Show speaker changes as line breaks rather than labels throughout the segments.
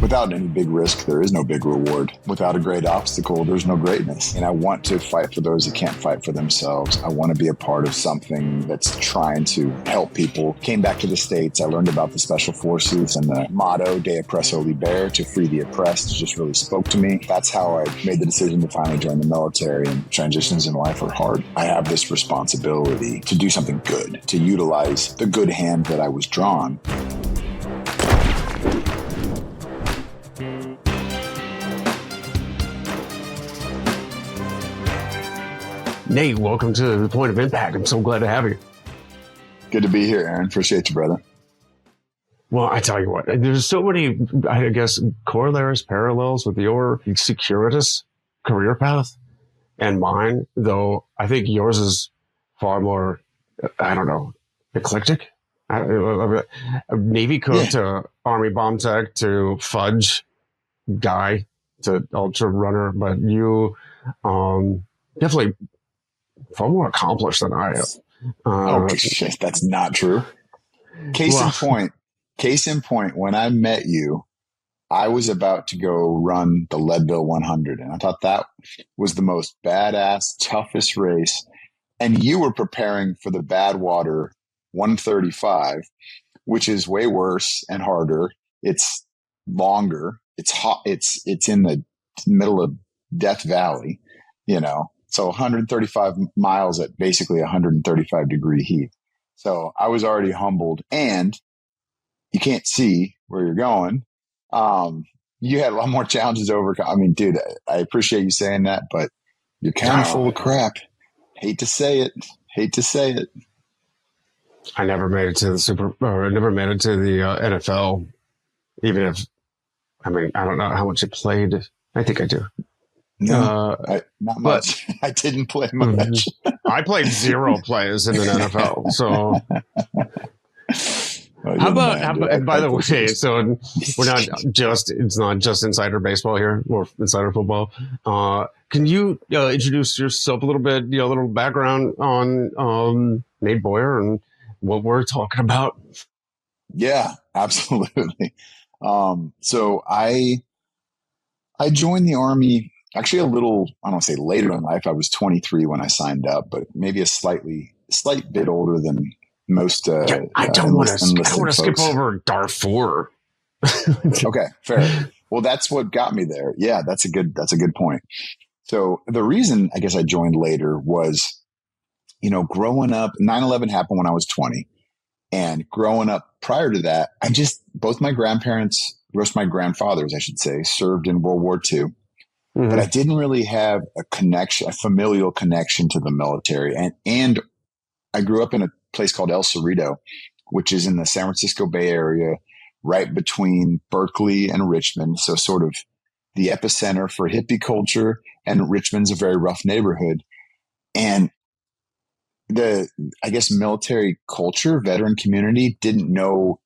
Without any big risk, there is no big reward. Without a great obstacle, there's no greatness. And I want to fight for those that can't fight for themselves. I want to be a part of something that's trying to help people. Came back to the States. I learned about the Special Forces and the motto, De Oppresso Liber, to free the oppressed, just really spoke to me. That's how I made the decision to finally join the military, and transitions in life are hard. I have this responsibility to do something good, to utilize the good hand that I was drawn.
Nate, welcome to the Point of Impact. I'm so glad to have you.
Good to be here, Aaron. Appreciate you, brother.
Well, I tell you what, there's so many, I guess, corollaries, parallels with your circuitous career path and mine, though I think yours is far more, I don't know, eclectic. Navy cook to Army bomb tech to fudge guy to ultra runner, but you definitely far more accomplished than I am.
Shit, that's not true. Case in point, when I met you, I was about to go run the Leadville 100, and I thought that was the most badass, toughest race. And you were preparing for the Badwater 135, which is way worse and harder. It's longer. It's hot. It's in the middle of Death Valley, you know. So 135 miles at basically 135 degree heat. So I was already humbled, and you can't see where you're going. You had a lot more challenges to overcome. I mean, dude, I appreciate you saying that, but you're kind of full of crap. Hate to say it.
I never made it to the NFL, even if, I mean, I don't know how much it played. I think I do.
No, not much. I didn't play much.
I played 0 plays in the NFL. So how about, by the way, so it's not just insider baseball here or insider football. Can you introduce yourself a little bit, a little background on Nate Boyer and what we're talking about?
Yeah, absolutely. So I joined the Army actually a little, I don't want to say later in life. I was 23 when I signed up, but maybe a slight bit older than most.
I don't want to skip over Darfur.
Okay, fair. Well, that's what got me there. Yeah, that's a good point. So the reason I guess I joined later was, growing up, 9/11 happened when I was 20. And growing up prior to that, both my grandparents, my grandfathers, I should say, served in World War II. Mm-hmm. But I didn't really have a familial connection to the military. And I grew up in a place called El Cerrito, which is in the San Francisco Bay Area, right between Berkeley and Richmond. So sort of the epicenter for hippie culture, and Richmond's a very rough neighborhood. And military culture, veteran community, didn't know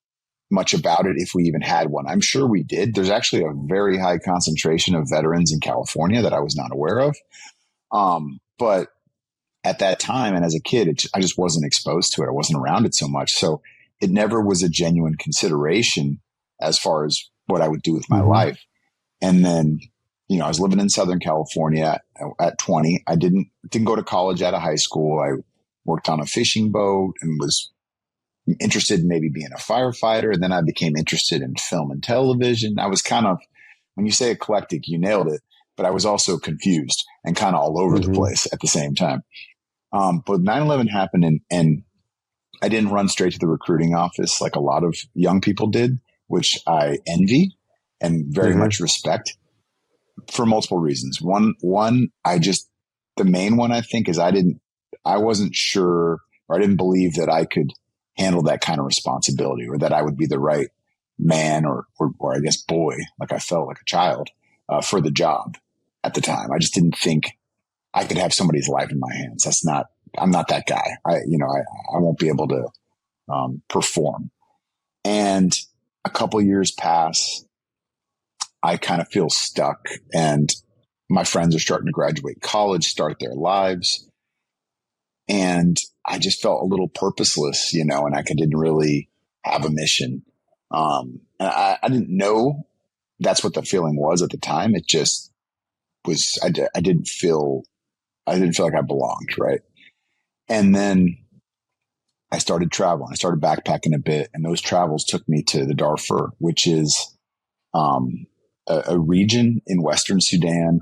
much about it if we even had one. I'm sure we did. There's actually a very high concentration of veterans in California that I was not aware of. But at that time and as a kid, I just wasn't exposed to it. I wasn't around it so much. So it never was a genuine consideration as far as what I would do with my life. And then, I was living in Southern California at 20. I didn't go to college out of high school. I worked on a fishing boat and was interested in maybe being a firefighter. And then I became interested in film and television. I was kind of, when you say eclectic, you nailed it, but I was also confused and kind of all over the place at the same time. But 9/11 happened, and I didn't run straight to the recruiting office like a lot of young people did, which I envy and very much respect for multiple reasons. One, the main one I think is I wasn't sure, or I didn't believe that I could handle that kind of responsibility, or that I would be the right man or I guess boy, like I felt like a child, for the job at the time. I just didn't think I could have somebody's life in my hands. I'm not that guy. I won't be able to perform. And a couple years pass. I kind of feel stuck, and my friends are starting to graduate college, start their lives. And I just felt a little purposeless, and I didn't really have a mission. And I didn't know that's what the feeling was at the time. It just was, I didn't feel like I belonged. Right. And then I started traveling. I started backpacking a bit, and those travels took me to the Darfur, which is a region in Western Sudan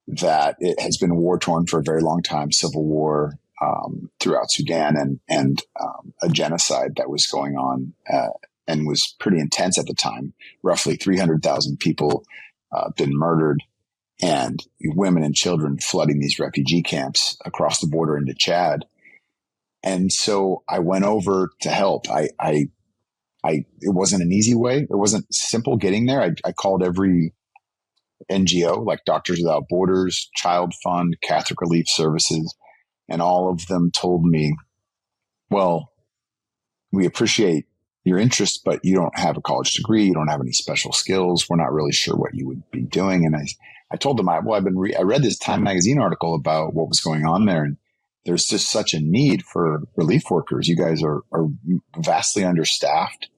that it has been war torn for a very long time, civil war throughout Sudan, and a genocide that was going on and was pretty intense at the time. Roughly 300,000 people been murdered, and women and children flooding these refugee camps across the border into Chad. And so I went over to help. It wasn't an easy way. It wasn't simple getting there. I called every NGO, like Doctors Without Borders, Child Fund, Catholic Relief Services, and all of them told me, well, we appreciate your interest, but you don't have a college degree. You don't have any special skills. We're not really sure what you would be doing. And I told them, I read this Time magazine article about what was going on there, and there's just such a need for relief workers. You guys are vastly understaffed.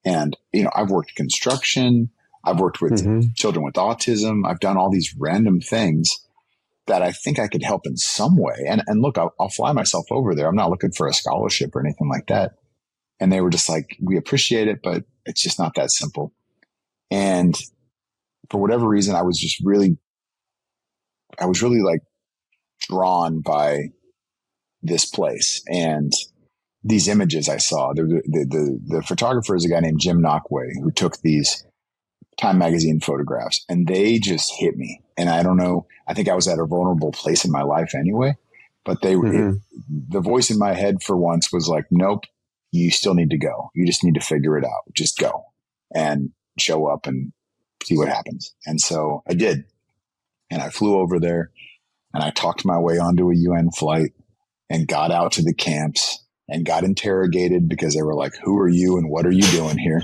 And, I've worked construction. I've worked with children with autism. I've done all these random things that I think I could help in some way. And look, I'll fly myself over there. I'm not looking for a scholarship or anything like that. And they were just like, we appreciate it, but it's just not that simple. And for whatever reason, I was really like drawn by this place and these images I saw. The photographer is a guy named Jim Knockway, who took these Time magazine photographs, and they just hit me. And I don't know, I think I was at a vulnerable place in my life anyway, but the voice in my head for once was like, nope, you still need to go. You just need to figure it out. Just go and show up and see what happens. And so I did. And I flew over there, and I talked my way onto a UN flight and got out to the camps and got interrogated because they were like, who are you and what are you doing here?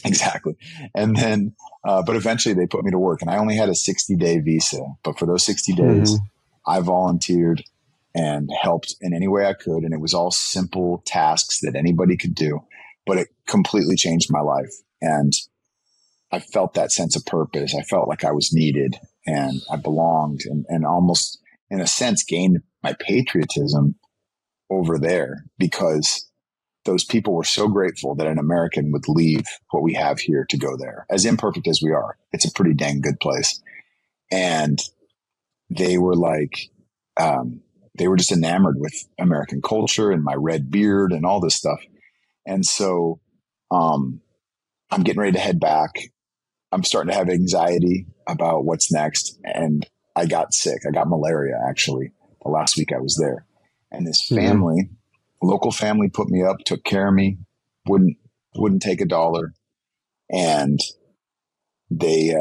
Exactly. And then, but eventually they put me to work, and I only had a 60-day visa. But for those 60 days, I volunteered and helped in any way I could. And it was all simple tasks that anybody could do, but it completely changed my life. And I felt that sense of purpose. I felt like I was needed and I belonged, and almost in a sense gained my patriotism over there, because those people were so grateful that an American would leave what we have here to go there. As imperfect as we are, it's a pretty dang good place. And they were like, they were just enamored with American culture and my red beard and all this stuff. And so I'm getting ready to head back. I'm starting to have anxiety about what's next. And I got sick. I got malaria, actually, the last week I was there. And this family, local family, put me up, took care of me, wouldn't take $1. And they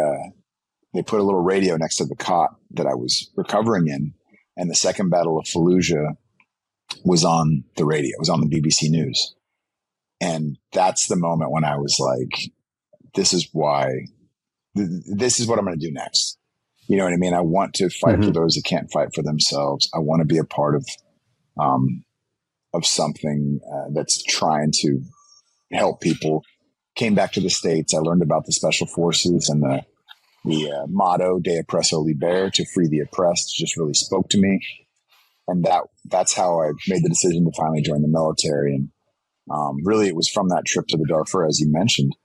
put a little radio next to the cot that I was recovering in. And the second Battle of Fallujah was on the radio. It was on the BBC News. And that's the moment when I was like, this is what I'm going to do next. You know what I mean? I want to fight for those that can't fight for themselves. I want to be a part of something that's trying to help people. Came back to the States. I learned about the special forces, and the motto "De oppresso liber," to free the oppressed, just really spoke to me. And that's how I made the decision to finally join the military. And really, it was from that trip to the Darfur, as you mentioned,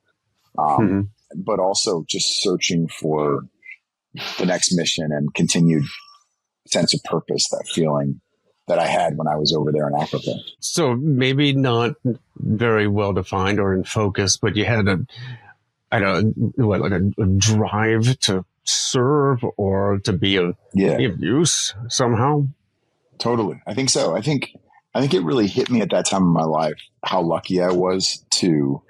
but also just searching for the next mission and continued sense of purpose, that feeling that I had when I was over there in Africa.
So maybe not very well defined or in focus, but you had a drive to serve or to be of use somehow.
Totally. I think so. I think it really hit me at that time in my life how lucky I was to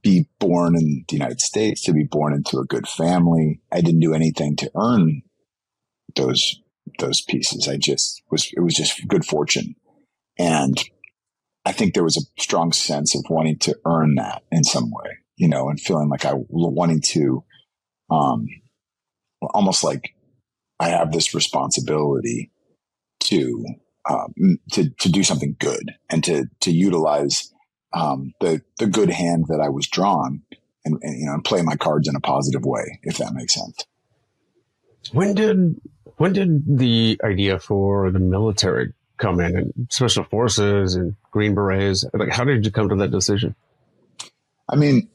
be born in the United States, to be born into a good family. I didn't do anything to earn those pieces. It was just good fortune. And I think there was a strong sense of wanting to earn that in some way, and feeling like I wanting to, almost like I have this responsibility to do something good and to utilize the good hand that I was drawn and play my cards in a positive way, if that makes sense.
When did the idea for the military come in, and special forces and Green Berets? Like, how did you come to that decision?
I mean,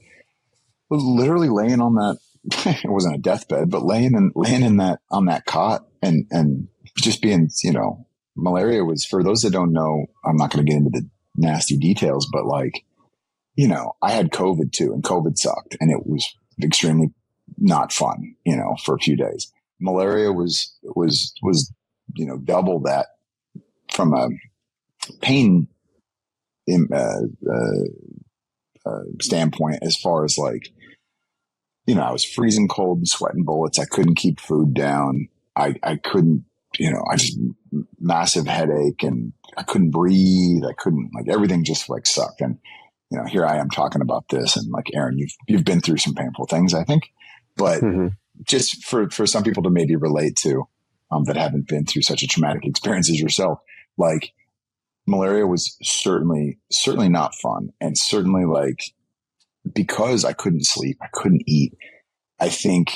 literally laying on that, it wasn't a deathbed, but laying in that, on that cot and just being, malaria was, for those that don't know, I'm not going to get into the nasty details, but like, I had COVID too, and COVID sucked, and it was extremely not fun, for a few days. Malaria was, double that from a pain standpoint, as far as like, I was freezing cold and sweating bullets. I couldn't keep food down. I couldn't, I just massive headache, and I couldn't breathe. I couldn't, like, everything just like sucked. And, here I am talking about this, and like, Aaron, you've been through some painful things, I think, but just for some people to maybe relate to, that haven't been through such a traumatic experience as yourself, like, malaria was certainly not fun. And certainly, like, because I couldn't sleep, I couldn't eat, I think,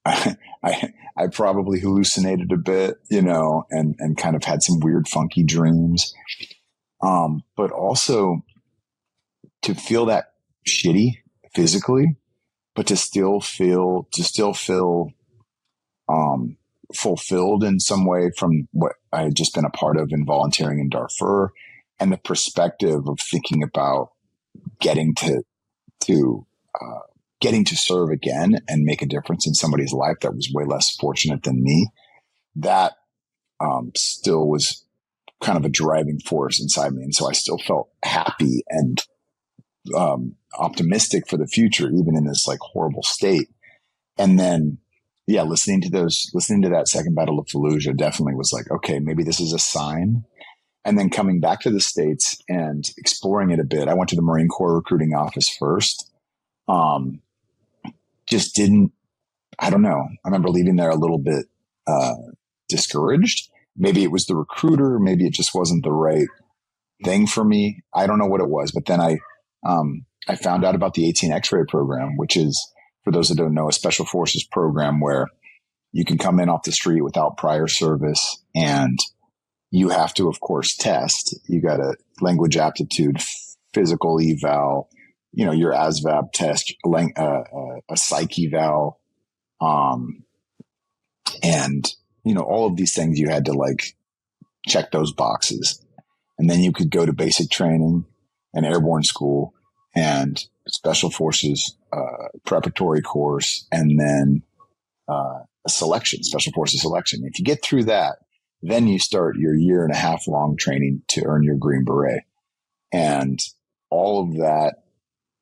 I probably hallucinated a bit, and kind of had some weird, funky dreams. But also to feel that shitty physically, but to still feel fulfilled in some way from what I had just been a part of in volunteering in Darfur, and the perspective of thinking about getting to serve again and make a difference in somebody's life that was way less fortunate than me. That still was kind of a driving force inside me. And so I still felt happy and optimistic for the future, even in this like horrible state. And then, listening to that second Battle of Fallujah definitely was like, okay, maybe this is a sign. And then coming back to the States and exploring it a bit, I went to the Marine Corps recruiting office first. Just didn't, I don't know. I remember leaving there a little bit discouraged. Maybe it was the recruiter. Maybe it just wasn't the right thing for me. I don't know what it was. But then I found out about the 18 X-ray program, which is, for those that don't know, a special forces program where you can come in off the street without prior service, and you have to, of course, test. You got a language aptitude, physical eval, your ASVAB test, a psych eval, and all of these things you had to like check those boxes, and then you could go to basic training and airborne school and special forces preparatory course, and then a special forces selection. If you get through that, then you start your 1.5 year long training to earn your Green Beret. And all of that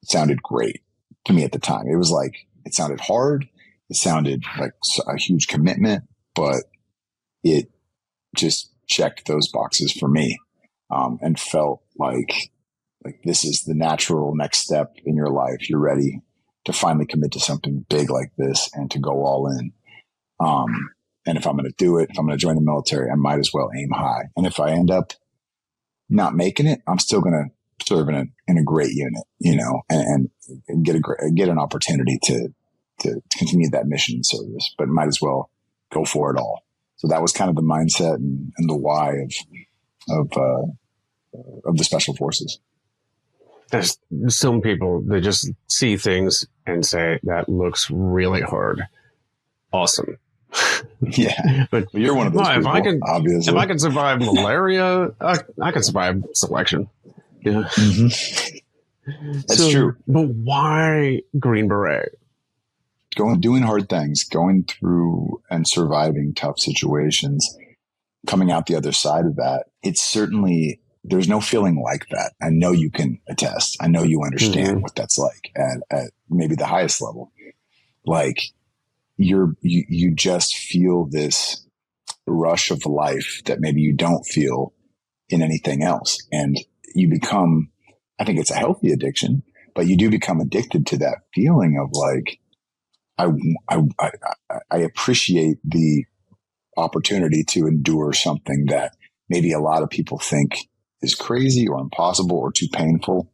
sounded great to me at the time. It was like, it sounded hard. It sounded like a huge commitment, but it just checked those boxes for me, and felt like this is the natural next step in your life. You're ready to finally commit to something big like this and to go all in. And if I'm going to do it, if I'm going to join the military, I might as well aim high. And if I end up not making it, I'm still going to serve in a great unit, and get an opportunity to continue that mission and service, but might as well go for it all. So that was kind of the mindset and the why of the special forces.
There's some people that just see things and say, that looks really hard. Awesome.
Yeah. But you're one of those people, obviously.
If I can survive malaria, I can survive selection. Yeah.
Mm-hmm. That's true.
But why Green Beret?
Doing hard things, going through and surviving tough situations, coming out the other side of that. It's certainly, there's no feeling like that. I know you can attest. I know you understand what that's like at maybe the highest level. Like you just feel this rush of life that maybe you don't feel in anything else. And you become, I think it's a healthy addiction, but you do become addicted to that feeling of like, I appreciate the opportunity to endure something that maybe a lot of people think is crazy or impossible or too painful.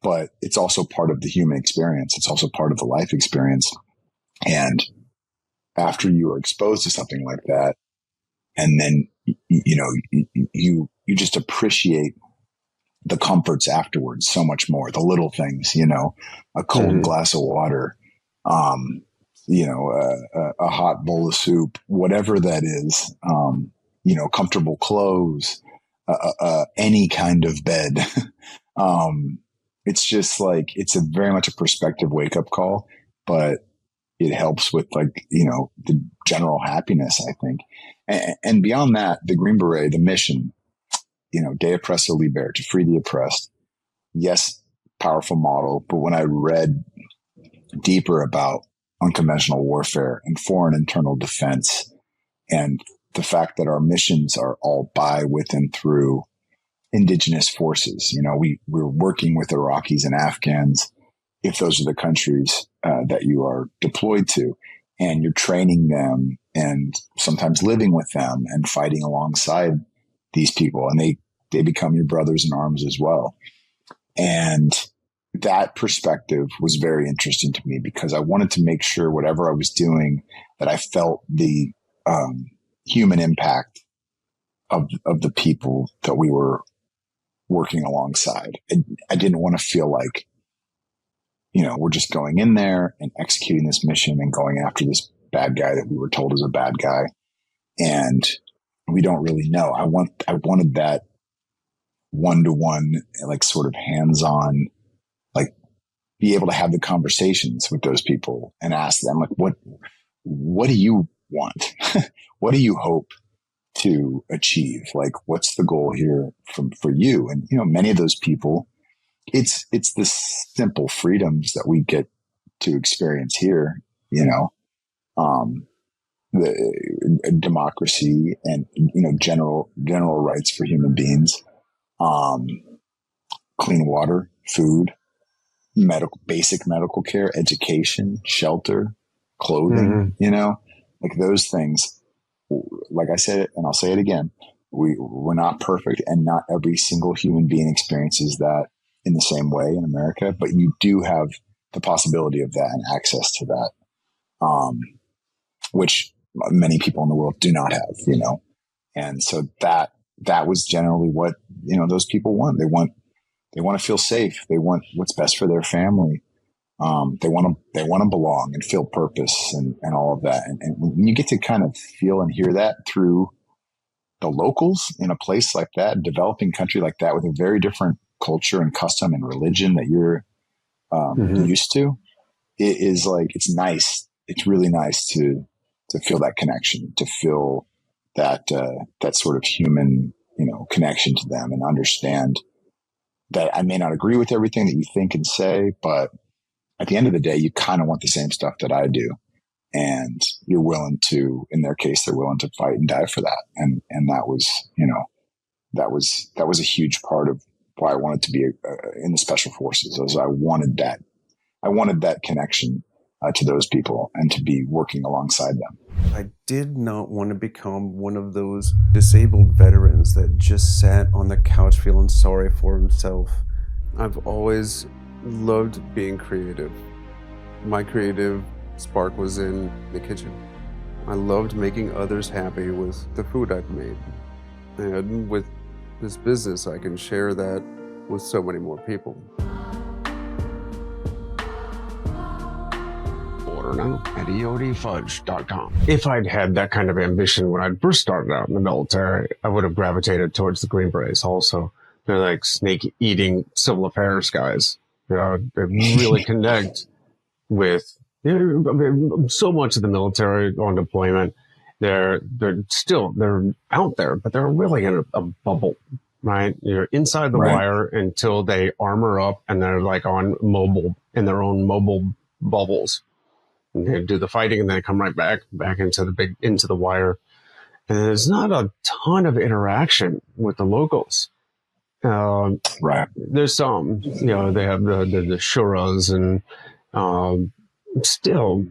but it's also part of the human experience. It's also part of the life experience. And after you are exposed to something like that, and then, you just appreciate the comforts afterwards so much more, the little things, a cold glass of water, a hot bowl of soup, whatever that is, comfortable clothes, any kind of bed. It's just like, it's very much a perspective wake up call, but it helps with the general happiness, I think. And beyond that, the Green Beret, the mission, De Oppresso Liber, to free the oppressed. Yes, powerful model. But when I read deeper about unconventional warfare and foreign internal defense, and the fact that our missions are all by, with, and through indigenous forces, we're working with Iraqis and Afghans, if those are the countries that you are deployed to, and you're training them and sometimes living with them and fighting alongside these people, and they become your brothers in arms as well. And that perspective was very interesting to me, because I wanted to make sure whatever I was doing, that I felt the human impact of the people that we were working alongside. I didn't want to feel like, we're just going in there and executing this mission and going after this bad guy that we were told is a bad guy, and we don't really know. I wanted that one-to-one, like sort of hands-on, like be able to have the conversations with those people and ask them, like, what do you want? What do you hope to achieve? Like, what's the goal here for you? And, many of those people, it's the simple freedoms that we get to experience here, the democracy and, general rights for human beings, clean water, food, basic medical care, education, shelter, clothing, like those things. Like I said, and I'll say it again, we're not perfect, and not every single human being experiences that in the same way in America, but you do have the possibility of that and access to that, which many people in the world do not have, and so that was generally what, those people want. They want to feel safe. They want what's best for their family. They want to belong and feel purpose and all of that. And when you get to kind of feel and hear that through the locals in a place like that, developing country like that, with a very different culture and custom and religion that you're used to, it is like, it's nice. It's really nice to feel that connection, to feel that sort of human, connection to them, and understand that I may not agree with everything that you think and say, but at the end of the day, you kind of want the same stuff that I do. And you're willing to, in their case, they're willing to fight and die for that. And that was, that was a huge part of why I wanted to be in the special forces. Was I wanted that connection to those people and to be working alongside them.
I did not want to become one of those disabled veterans that just sat on the couch feeling sorry for himself. I've always loved being creative. My creative spark was in the kitchen. I loved making others happy with the food I've made. And with this business, I can share that with so many more people.
Order now at eodfudge.com. If I'd had that kind of ambition when I first started out in the military, I would have gravitated towards the Green Berets also. They're like snake-eating civil affairs guys. They really connect with so much of the military on deployment. They're out there, but they're really in a bubble, right? You're inside the wire until they armor up and they're like in their own mobile bubbles. And they do the fighting and then they come right back into the wire. And there's not a ton of interaction with the locals. There's some, they have the shuras and still,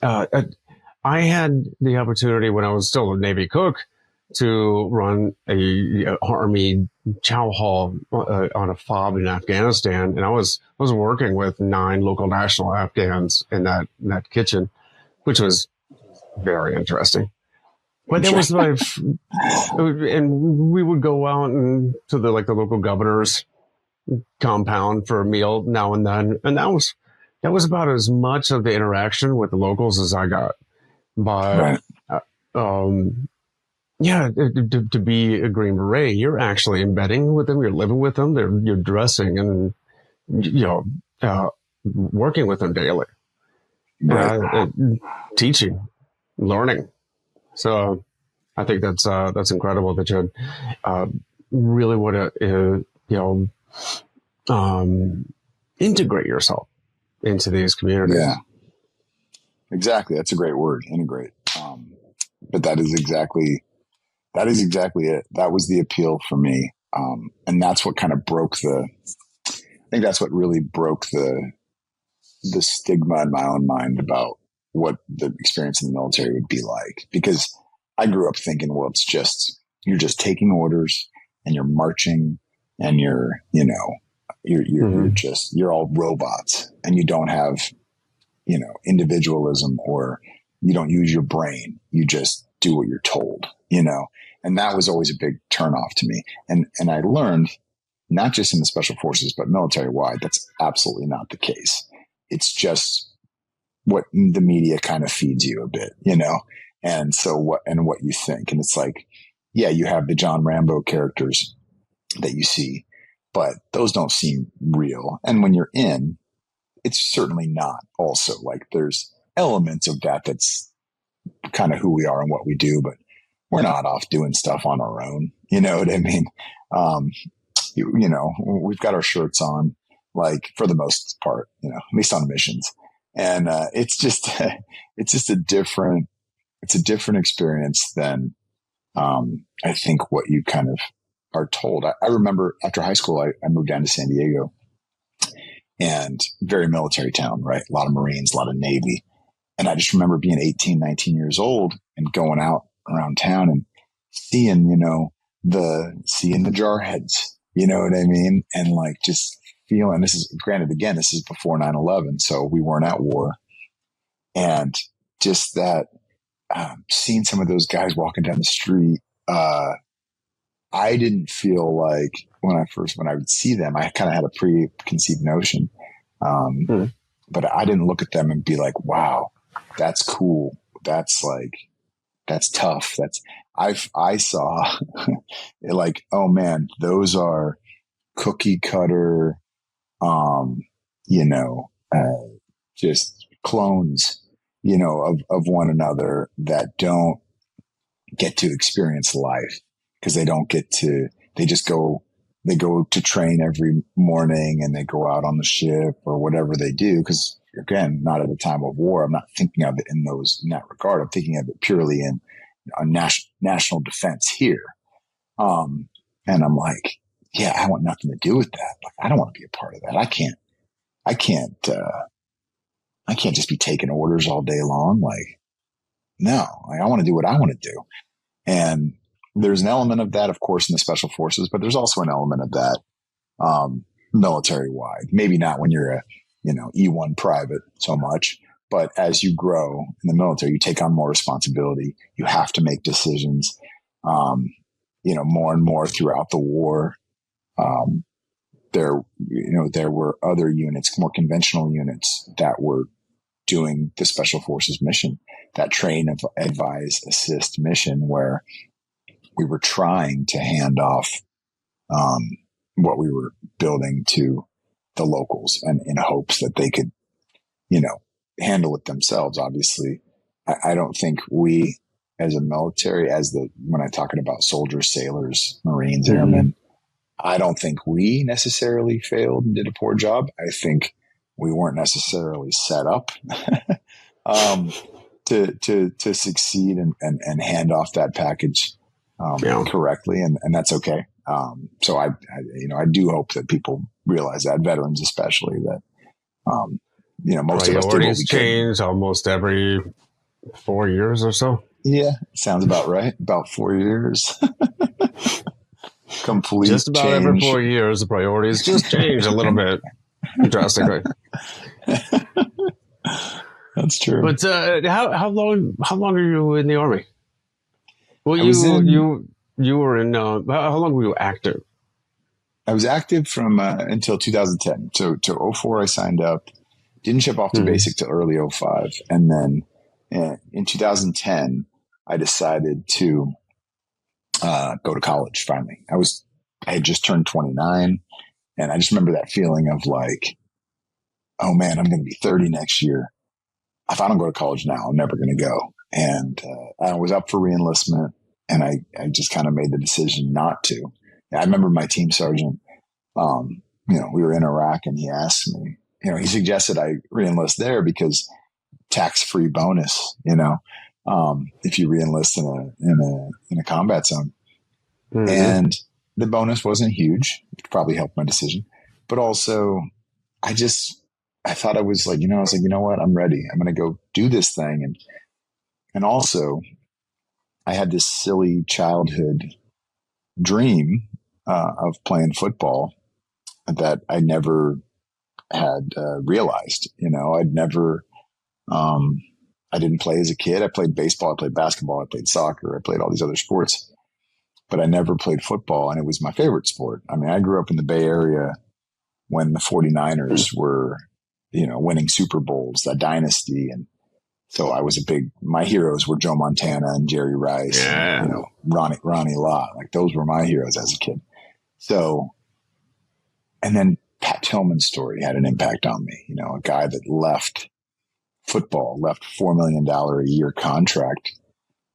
I had the opportunity when I was still a Navy cook to run a army chow hall on a fob in Afghanistan, and I was working with 9 local national Afghans in that kitchen, which was very interesting. But there was and we would go out and to the local governor's compound for a meal now and then, and that was about as much of the interaction with the locals as I got. But yeah, to be a Green Beret, you're actually embedding with them, you're living with them, you're dressing and working with them daily, teaching, learning. So I think that's incredible that you really want to integrate yourself into these communities.
Yeah, exactly. That's a great word, integrate. But that is exactly it. That was the appeal for me. And that's what kind of I think that's what really broke the stigma in my own mind about what the experience in the military would be like. Because I grew up thinking, well, you're just taking orders and you're marching and you're all robots and you don't have, individualism, or you don't use your brain. You just do what you're told, and that was always a big turnoff to me. And I learned, not just in the special forces, but military wide, that's absolutely not the case. It's just what the media kind of feeds you a bit, and so what you think. And it's like, yeah, you have the John Rambo characters that you see, but those don't seem real. And when you're in, it's certainly not also. Like, there's elements of that's kind of who we are and what we do, but we're not off doing stuff on our own. You know what I mean? We've got our shirts on, like, for the most part, at least on missions. And it's just a different experience than I think what you kind of are told. I remember after high school, I moved down to San Diego, and very military town, right? A lot of Marines, a lot of Navy. And I just remember being 18, 19 years old and going out around town and seeing, seeing the jarheads, you know what I mean? And like, just feeling, this is before 9/11. So we weren't at war. And just that, seeing some of those guys walking down the street, I didn't feel like when I would see them, I kind of had a preconceived notion. But I didn't look at them and be like, wow, that's cool. That's tough. I saw like, oh man, those are cookie cutter, just clones, of one another that don't get to experience life because they go to train every morning and they go out on the ship or whatever they do. Because again, not at a time of war. I'm not thinking of it in that regard. I'm thinking of it purely in a national defense here. And I'm like, yeah, I want nothing to do with that. Like, I don't want to be a part of that. I can't just be taking orders all day long. Like, no, I want to do what I want to do. And there's an element of that, of course, in the special forces, but there's also an element of that military wide. Maybe not when you're a E1 private so much, but as you grow in the military, you take on more responsibility. You have to make decisions. More and more throughout the war. There were other units, more conventional units, that were doing the special forces mission, that train, advise, assist mission, where we were trying to hand off what we were building to the locals, and in hopes that they could, handle it themselves. Obviously, I don't think we, as a military, when I'm talking about soldiers, sailors, Marines, airmen, I don't think we necessarily failed and did a poor job. I think we weren't necessarily set up to succeed and hand off that package correctly, and that's okay. So I do hope that people realize that, veterans especially, that most of us did what we
change almost every 4 years or so.
Yeah, sounds about right. About 4 years. Complete
Just about every
change.
4 years, the priorities just change a little bit drastically.
That's true.
But how long are you in the army? Well,
I was
you were in. How long were you active?
I was active from until 2010. So to 04, I signed up. Didn't ship off to basic till early 05, and then in 2010, I decided to go to college. Finally, I had just turned 29, and I just remember that feeling of like, oh man, I'm going to be 30 next year. If I don't go to college now, I'm never going to go. And I was up for reenlistment, and I just kind of made the decision not to. I remember my team sergeant, we were in Iraq, and he asked me, he suggested I reenlist there because tax-free bonus, if you reenlist in a combat zone. Mm-hmm. And the bonus wasn't huge, which probably helped my decision. But also, I thought I was like, you know what? I'm ready. I'm going to go do this thing. And also, I had this silly childhood dream of playing football that I never had realized. I didn't play as a kid. I played baseball, I played basketball, I played soccer, I played all these other sports, but I never played football, and it was my favorite sport. I mean, I grew up in the Bay Area when the 49ers were, winning Super Bowls, that dynasty. And so my heroes were Joe Montana and Jerry Rice, and, Ronnie Lott. Like, those were my heroes as a kid. So, and then Pat Tillman's story had an impact on me, a guy that left football, left $4 million a year contract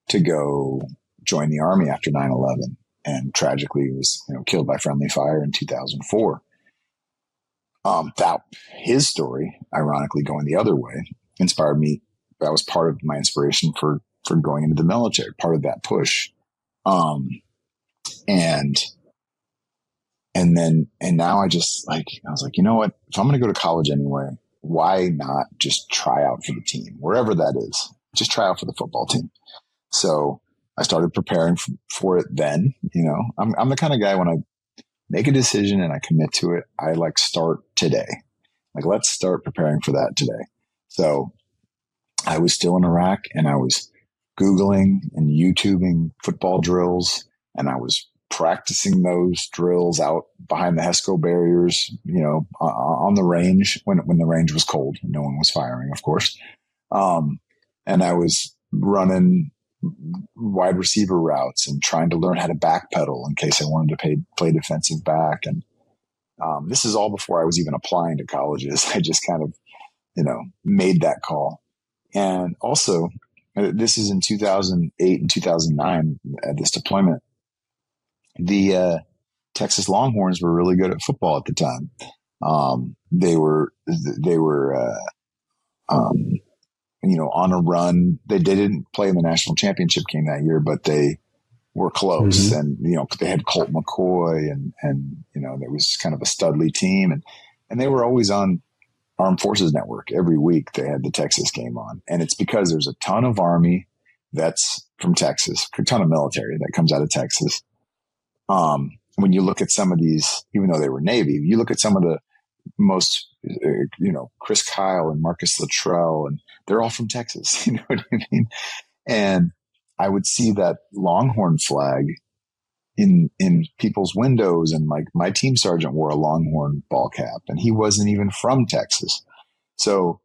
to go join the Army after 9/11, and tragically was, killed by friendly fire in 2004. That his story, ironically going the other way, inspired me. That was part of my inspiration for going into the military, part of that push. And now I was like, you know what? If I'm going to go to college anyway, why not just try out for the team, wherever that is? Just try out for the football team. So I started preparing for it then. I'm the kind of guy, when I make a decision and I commit to it, I start today. Let's start preparing for that today. So I was still in Iraq, and I was Googling and YouTubing football drills, and I was practicing those drills out behind the HESCO barriers, on the range when the range was cold. No one was firing, of course. And I was running wide receiver routes and trying to learn how to backpedal in case I wanted to play defensive back. And this is all before I was even applying to colleges. I just kind of, made that call. And also, this is in 2008 and 2009 at this deployment. The Texas Longhorns were really good at football at the time. They were on a run. They didn't play in the national championship game that year, but they were close. Mm-hmm. And, they had Colt McCoy and there was kind of a studly team, and they were always on Armed Forces Network. Every week they had the Texas game on. And it's because there's a ton of Army vets from Texas, a ton of military that comes out of Texas. When you look at some of these, even though they were Navy, you look at some of the most, Chris Kyle and Marcus Luttrell, and they're all from Texas. You know what I mean? And I would see that Longhorn flag in people's windows, and my team sergeant wore a Longhorn ball cap, and he wasn't even from Texas. So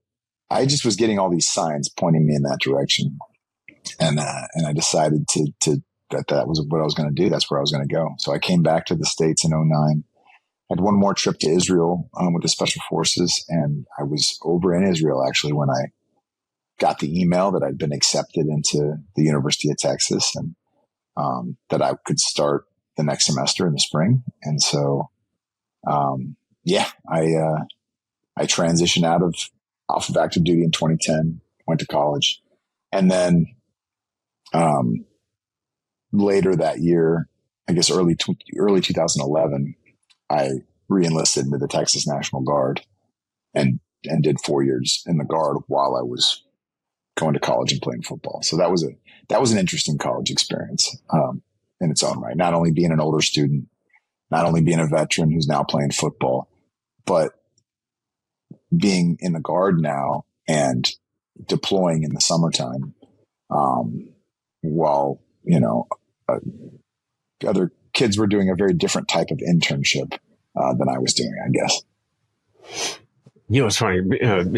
I just was getting all these signs pointing me in that direction. And I decided that was what I was going to do. That's where I was going to go. So I came back to the States in 2009. Had one more trip to Israel with the Special Forces, and I was over in Israel actually when I got the email that I'd been accepted into the University of Texas, and that I could start the next semester in the spring. And so, I transitioned out of active duty in 2010, went to college, and then later that year, I guess early 2011, I re-enlisted into the Texas National Guard and did 4 years in the Guard while I was going to college and playing football. So that was an interesting college experience in its own right. Not only being an older student, not only being a veteran who's now playing football, but being in the Guard now and deploying in the summertime, while, other kids were doing a very different type of internship than I was doing, I guess.
It's funny.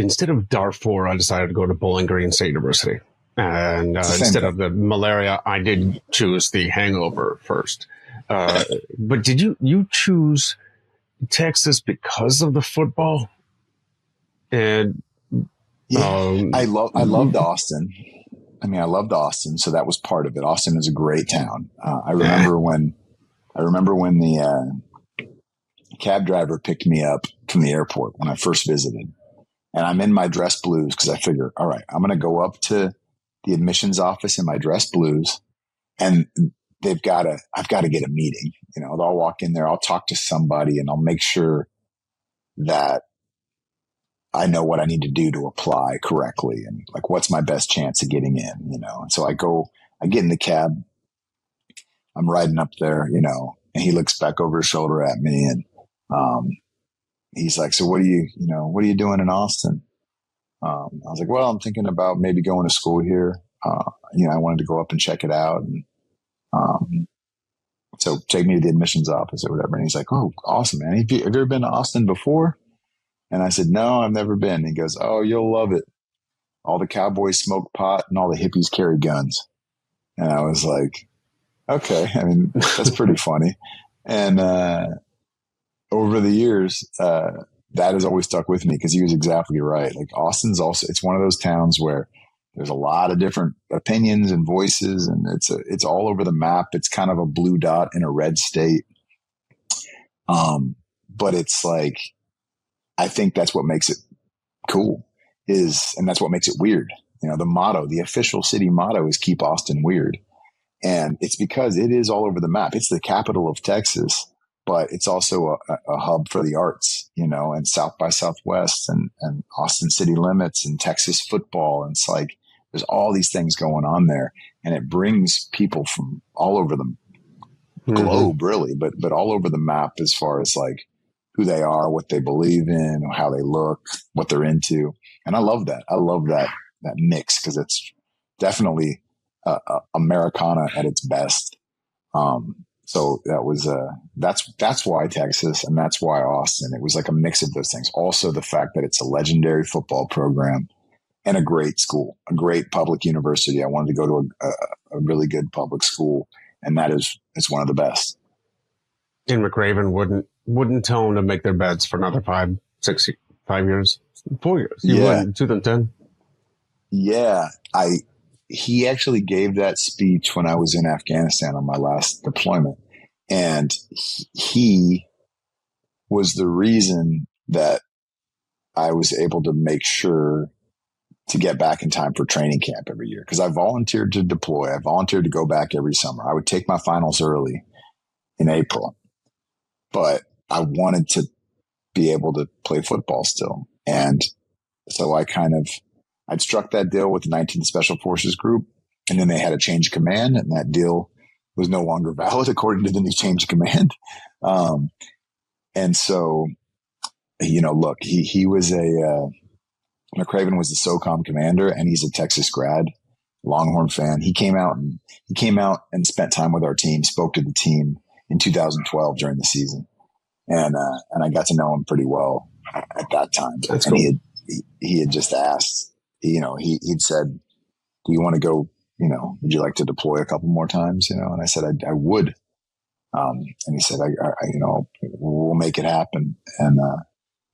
Instead of Darfur, I decided to go to Bowling Green State University. And instead of the malaria, I did choose the hangover first. But did you choose Texas because of the football? And I loved Austin. I mean, I loved Austin, so that was part of it. Austin is a great town. I remember when the cab driver picked me up from the airport when I first visited, and I'm in my dress blues because I figure, all right, I'm going to go up to the admissions office in my dress blues, and I've got to get a meeting. I'll walk in there, I'll talk to somebody, and I'll make sure that I know what I need to do to apply correctly, and like, what's my best chance of getting in, And so I get in the cab, I'm riding up there, and he looks back over his shoulder at me, and he's like, so what are you doing in Austin? I was like, well, I'm thinking about maybe going to school here. I wanted to go up and check it out. And, so take me to the admissions office or whatever. And he's like, oh, awesome, man. Have you ever been to Austin before? And I said, no, I've never been. And he goes, oh, you'll love it. All the cowboys smoke pot and all the hippies carry guns. And I was like, okay. I mean, that's pretty funny. And, over the years, that has always stuck with me because he was exactly right. Like, Austin's it's one of those towns where there's a lot of different opinions and voices, and it's all over the map. It's kind of a blue dot in a red state. But it's like, I think that's what makes it cool and that's what makes it weird. The official city motto is keep Austin weird. And it's because it is all over the map. It's the capital of Texas, but it's also a hub for the arts, and South by Southwest and Austin City Limits and Texas football. And it's like, there's all these things going on there, and it brings people from all over the globe, really, but all over the map as far as like who they are, what they believe in, how they look, what they're into. And I love that. I love that mix because it's definitely Americana at its best. So that was that's why Texas, and that's why Austin. It was like a mix of those things. Also, the fact that it's a legendary football program and a great school, a great public university. I wanted to go to a really good public school, and it's one of the best. And McRaven wouldn't tell them to make their beds for another 5 years, 4 years. You wouldn't, 2010.
Yeah, he actually gave that speech when I was in Afghanistan on my last deployment. And he was the reason that I was able to make sure to get back in time for training camp every year. Because I volunteered to deploy. I volunteered to go back every summer. I would take my finals early in April, but I wanted to be able to play football still. And so I'd struck that deal with the 19th Special Forces Group, and then they had a change of command, and that deal was no longer valid according to the new change of command. And so, look, he was McRaven was the SOCOM commander, and he's a Texas grad, Longhorn fan. He came out and spent time with our team, spoke to the team in 2012 during the season. And I got to know him pretty well at that time.
That's
and
cool.
He had just asked, he'd said, do you want to go, would you like to deploy a couple more times? And I said, I would. And he said, we'll make it happen. And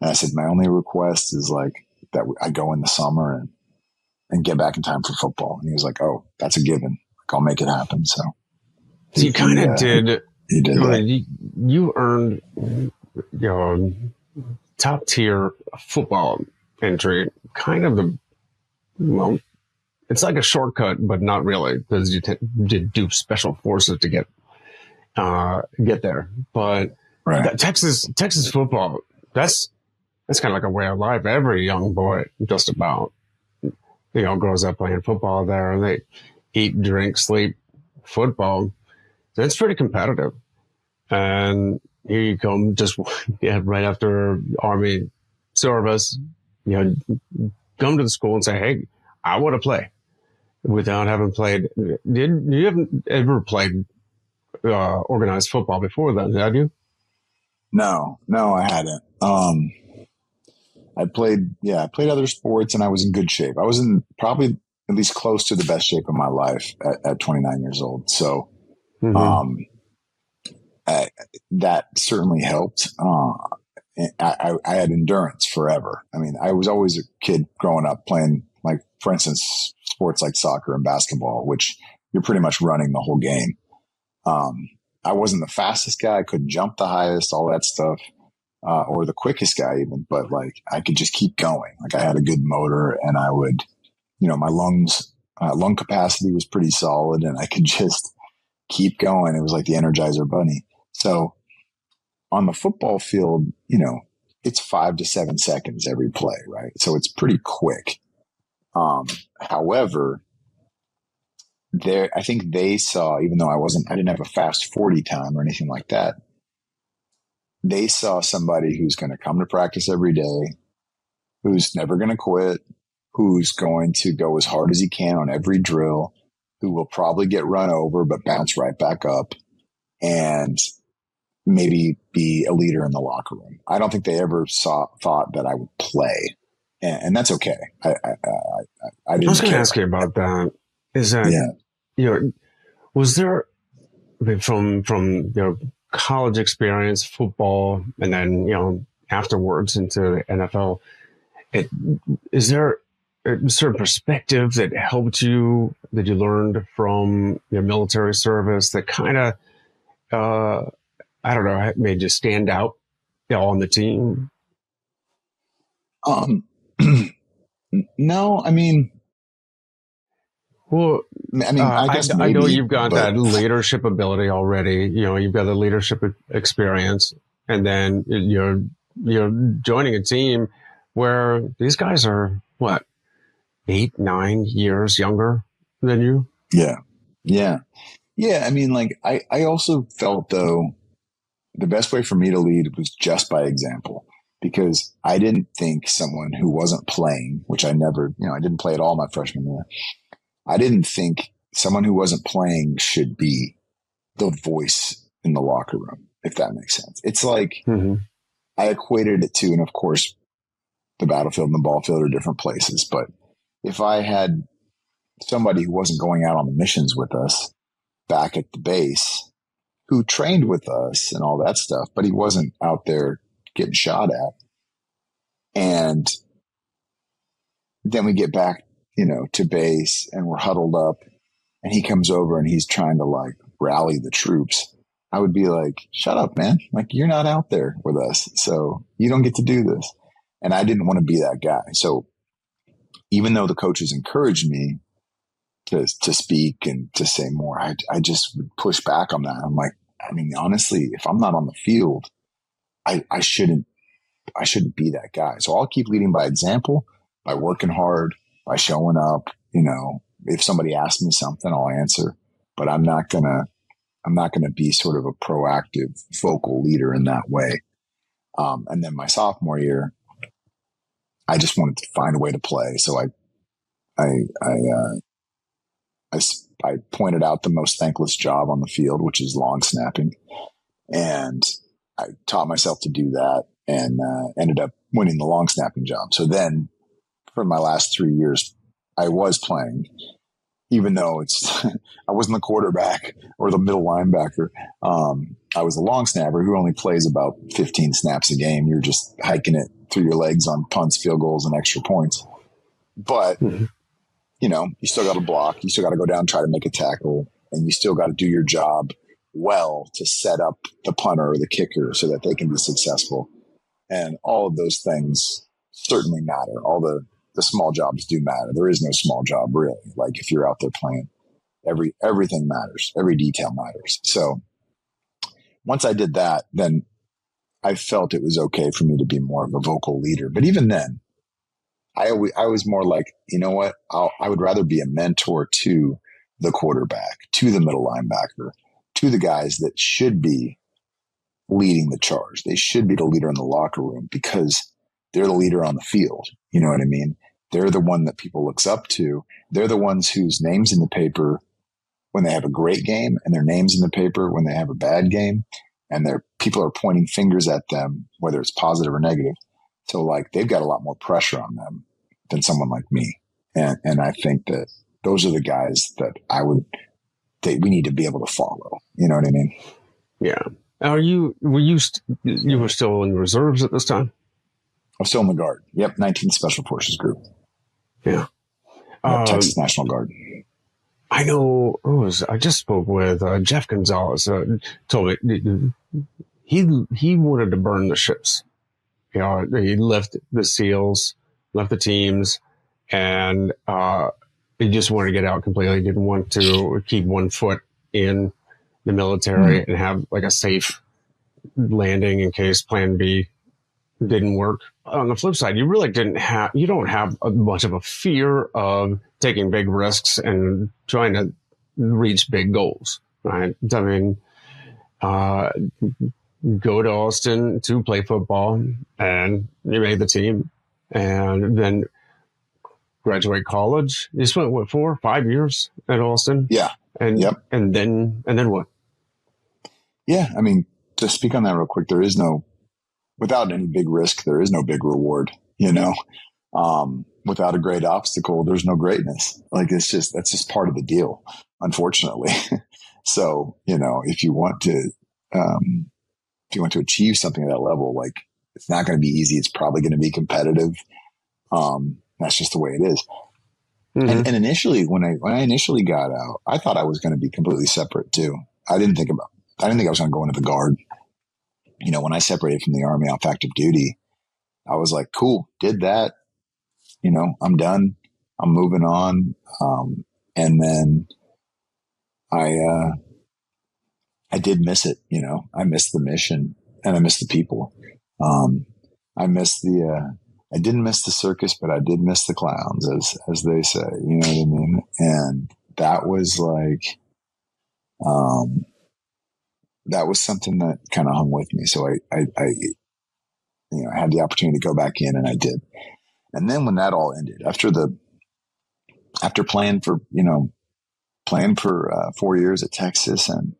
I said, my only request is like that I go in the summer and get back in time for football. And he was like, oh, that's a given. Like, I'll make it happen. So
you kind of did.
He did that.
You earned top tier football entry. Kind of it's like a shortcut, but not really, because you did do special forces to get there. But
right.
Texas football, that's kind of like a way of life. Every young boy, just about. grows up playing football there, and they eat, drink, sleep football. It's pretty competitive. And here you come just right after Army service, come to the school and say, hey, I want to play without having played. You haven't ever played organized football before then, have you?
No, I hadn't. I played other sports and I was in good shape. I was in probably at least close to the best shape of my life at 29 years old. So, that certainly helped. I had endurance forever. I mean, I was always a kid growing up playing, like, for instance, sports like soccer and basketball, which you're pretty much running the whole game. I wasn't the fastest guy. I couldn't jump the highest, all that stuff, or the quickest guy even, but like I could just keep going. Like I had a good motor and I would, my lung capacity was pretty solid and I could just keep going. It was like the Energizer Bunny. So on the football field, it's 5 to 7 seconds every play, right? So it's pretty quick. However, I think they saw, even though I didn't have a fast 40 time or anything like that, they saw somebody who's going to come to practice every day, who's never going to quit, who's going to go as hard as he can on every drill, who will probably get run over but bounce right back up, and maybe be a leader in the locker room. I don't think they ever thought that I would play, and that's okay. I
was going to ask you about that. Is that was there from your college experience, football, and then afterwards into the NFL? Is there a certain perspective that helped you, that you learned from your military service that kind of made you stand out on the team?
No, I mean.
Well,
I guess maybe,
I know you've got that leadership ability already. You've got the leadership experience, and then you're joining a team where these guys are what, 8, 9 years younger than you.
Yeah. I mean, like I also felt though the best way for me to lead was just by example, because I didn't think someone who wasn't playing, which I never, I didn't play at all my freshman year. I didn't think someone who wasn't playing should be the voice in the locker room, if that makes sense. It's like I equated it to, and of course, the battlefield and the ball field are different places. But if I had somebody who wasn't going out on the missions with us back at the base, who trained with us and all that stuff, but he wasn't out there getting shot at, and then we get back to base and we're huddled up and he comes over and he's trying to like rally the troops, I would be like, shut up, man. Like, you're not out there with us, so you don't get to do this. And I didn't want to be that guy. So even though the coaches encouraged me to speak and to say more, I just would push back on that. I'm like, I mean, honestly, if I'm not on the field, I shouldn't be that guy. So I'll keep leading by example, by working hard, by showing up. If somebody asks me something, I'll answer, but I'm not gonna be sort of a proactive vocal leader in that way. And then my sophomore year, I just wanted to find a way to play. So I pointed out the most thankless job on the field, which is long snapping. And I taught myself to do that and ended up winning the long snapping job. So then for my last 3 years, I was playing, even though I wasn't the quarterback or the middle linebacker. I was a long snapper who only plays about 15 snaps a game. You're just hiking it through your legs on punts, field goals, and extra points. But, you still got to block. You still got to go down and try to make a tackle. And you still got to do your job well to set up the punter or the kicker so that they can be successful. And all of those things certainly matter. All the small jobs do matter. There is no small job, really. Like, if you're out there playing, everything matters. Every detail matters. So once I did that, then I felt it was okay for me to be more of a vocal leader. But even then, I was more like, you know what? I would rather be a mentor to the quarterback, to the middle linebacker, to the guys that should be leading the charge. They should be the leader in the locker room because they're the leader on the field. You know what I mean? They're the one that people looks up to. They're the ones whose names in the paper when they have a great game and their names in the paper when they have a bad game, and their people are pointing fingers at them, whether it's positive or negative. So like they've got a lot more pressure on them than someone like me. And I think that those are the guys that we need to be able to follow. You know what I mean?
Yeah. You were still in the reserves at this time?
I'm still in the Guard. Yep. 19th Special Forces Group.
Yeah.
Texas National Guard.
I know. I just spoke with Jeff Gonzalez. Told me he wanted to burn the ships. You know, he left the SEALs, left the teams, and he just wanted to get out completely. He didn't want to keep one foot in the military and have like a safe landing in case Plan B didn't work. On the flip side, you don't have much of a fear of taking big risks and trying to reach big goals, right? I mean, go to Austin to play football and you made the team, and then graduate college. You spent what, 4 or 5 years at Austin?
Yeah.
And then what?
Yeah. I mean, to speak on that real quick, without any big risk, there is no big reward, you know. Without a great obstacle, there's no greatness. Like that's just part of the deal, unfortunately. So, you know, if you want to achieve something at that level, like it's not going to be easy. It's probably going to be competitive. That's just the way it is. Mm-hmm. And initially, when I initially got out, I thought I was going to be completely separate too. I didn't think I was going to go into the Guard. You know, when I separated from the Army off active duty, I was like, cool, did that. You know, I'm done. I'm moving on. And then I did miss it. You know, I missed the mission and I missed the people. I didn't miss the circus, but I did miss the clowns, as they say. You know what I mean? And that was like, that was something that kind of hung with me. So I had the opportunity to go back in, and I did. And then when that all ended, after playing for 4 years at Texas, and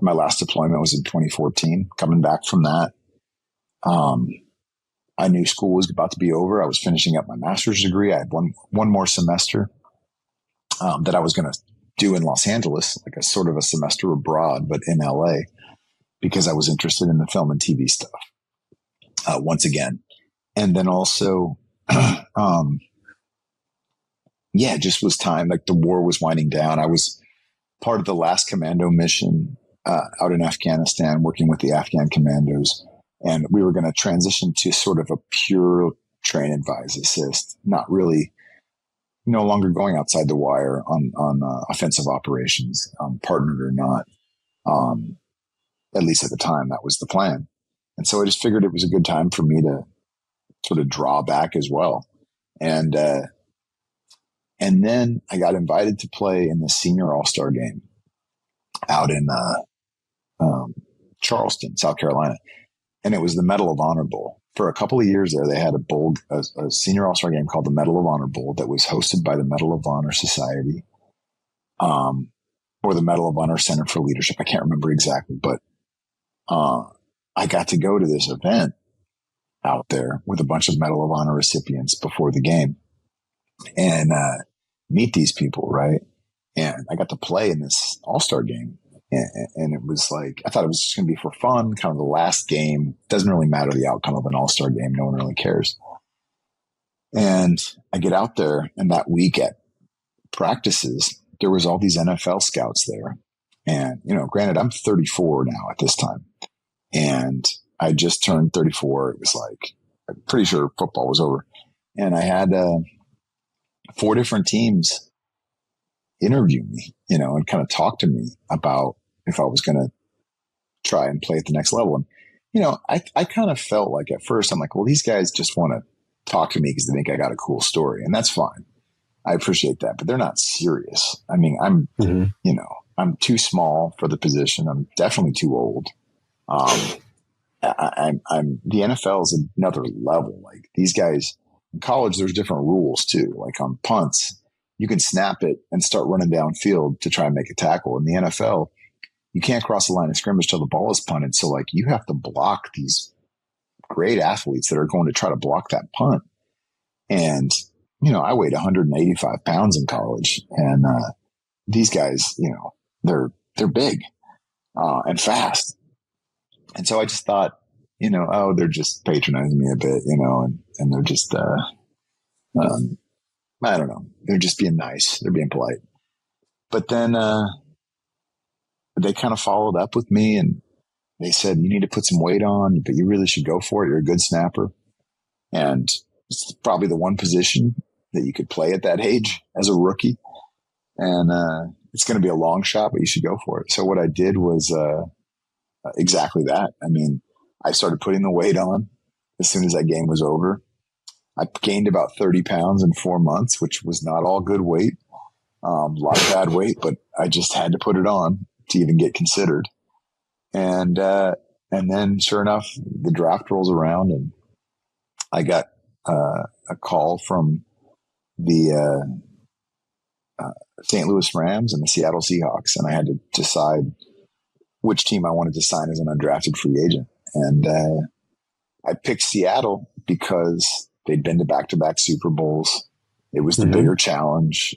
my last deployment was in 2014. Coming back from that, I knew school was about to be over. I was finishing up my master's degree. I had one more semester that I was going to do in Los Angeles, like a sort of a semester abroad, but in LA, because I was interested in the film and TV stuff once again. And then also, it just was time. Like the war was winding down. I was part of the last commando mission out in Afghanistan, working with the Afghan commandos. And we were going to transition to sort of a pure train, advise, assist, not really, no longer going outside the wire on offensive operations, partnered or not. At least at the time, that was the plan. And so I just figured it was a good time for me to sort of draw back as well. And then I got invited to play in the senior all-star game out in Charleston, South Carolina. And it was the Medal of Honor Bowl. For a couple of years there, they had a senior all-star game called the Medal of Honor Bowl that was hosted by the Medal of Honor Society, or the Medal of Honor Center for Leadership. I can't remember exactly, but I got to go to this event out there with a bunch of Medal of Honor recipients before the game and meet these people, right? And I got to play in this all-star game. And it was like, I thought it was just going to be for fun, kind of the last game. Doesn't really matter the outcome of an all-star game. No one really cares. And I get out there, and that week at practices, there was all these NFL scouts there. And, granted, I'm 34 now at this time. And I just turned 34. It was like, I'm pretty sure football was over. And I had 4 different teams interview me, and kind of talk to me about if I was going to try and play at the next level. And, I kind of felt like at first I'm like, well, these guys just want to talk to me because they think I got a cool story, and that's fine. I appreciate that, but they're not serious. I mean, I'm too small for the position. I'm definitely too old. I'm the NFL is another level. Like these guys in college, there's different rules too. Like on punts, you can snap it and start running downfield to try and make a tackle. In the NFL, you can't cross the line of scrimmage till the ball is punted. So like you have to block these great athletes that are going to try to block that punt. And, I weighed 185 pounds in college, and these guys, they're big and fast. And so I just thought, they're just patronizing me a bit, and they're just, I don't know, they're just being nice. They're being polite. But then they kind of followed up with me, and they said, you need to put some weight on, but you really should go for it. You're a good snapper. And it's probably the one position that you could play at that age as a rookie. And it's going to be a long shot, but you should go for it. So what I did was exactly that. I mean, I started putting the weight on as soon as that game was over. I gained about 30 pounds in 4 months, which was not all good weight, a lot of bad weight, but I just had to put it on to even get considered. And then sure enough, the draft rolls around, and I got a call from the St. Louis Rams and the Seattle Seahawks, and I had to decide which team I wanted to sign as an undrafted free agent. And I picked Seattle because they'd been to back-to-back Super Bowls. It was the bigger challenge,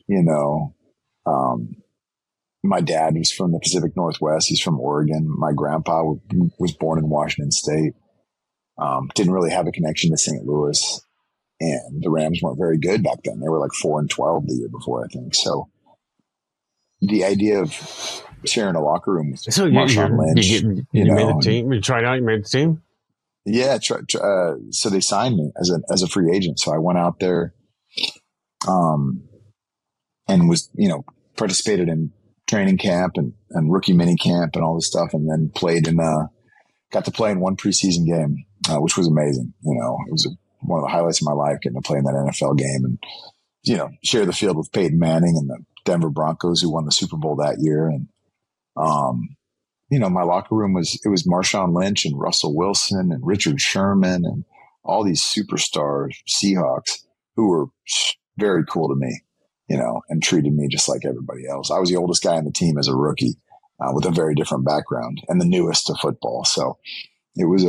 My dad was from the Pacific Northwest. He's from Oregon. My grandpa was born in Washington State. Didn't really have a connection to St. Louis. And the Rams weren't very good back then. They were like 4-12 the year before, I think. So the idea of sharing a locker room with Marshawn Lynch.
You made the team? You tried out? You made the team?
Yeah. So they signed me as a free agent. So I went out there and was, participated in training camp and rookie mini camp and all this stuff, and then got to play in one preseason game, which was amazing. It was one of the highlights of my life, getting to play in that NFL game and, share the field with Peyton Manning and the Denver Broncos, who won the Super Bowl that year. And, my locker room was Marshawn Lynch and Russell Wilson and Richard Sherman and all these superstar Seahawks who were very cool to me, and treated me just like everybody else. I was the oldest guy on the team as a rookie, with a very different background and the newest to football. So it was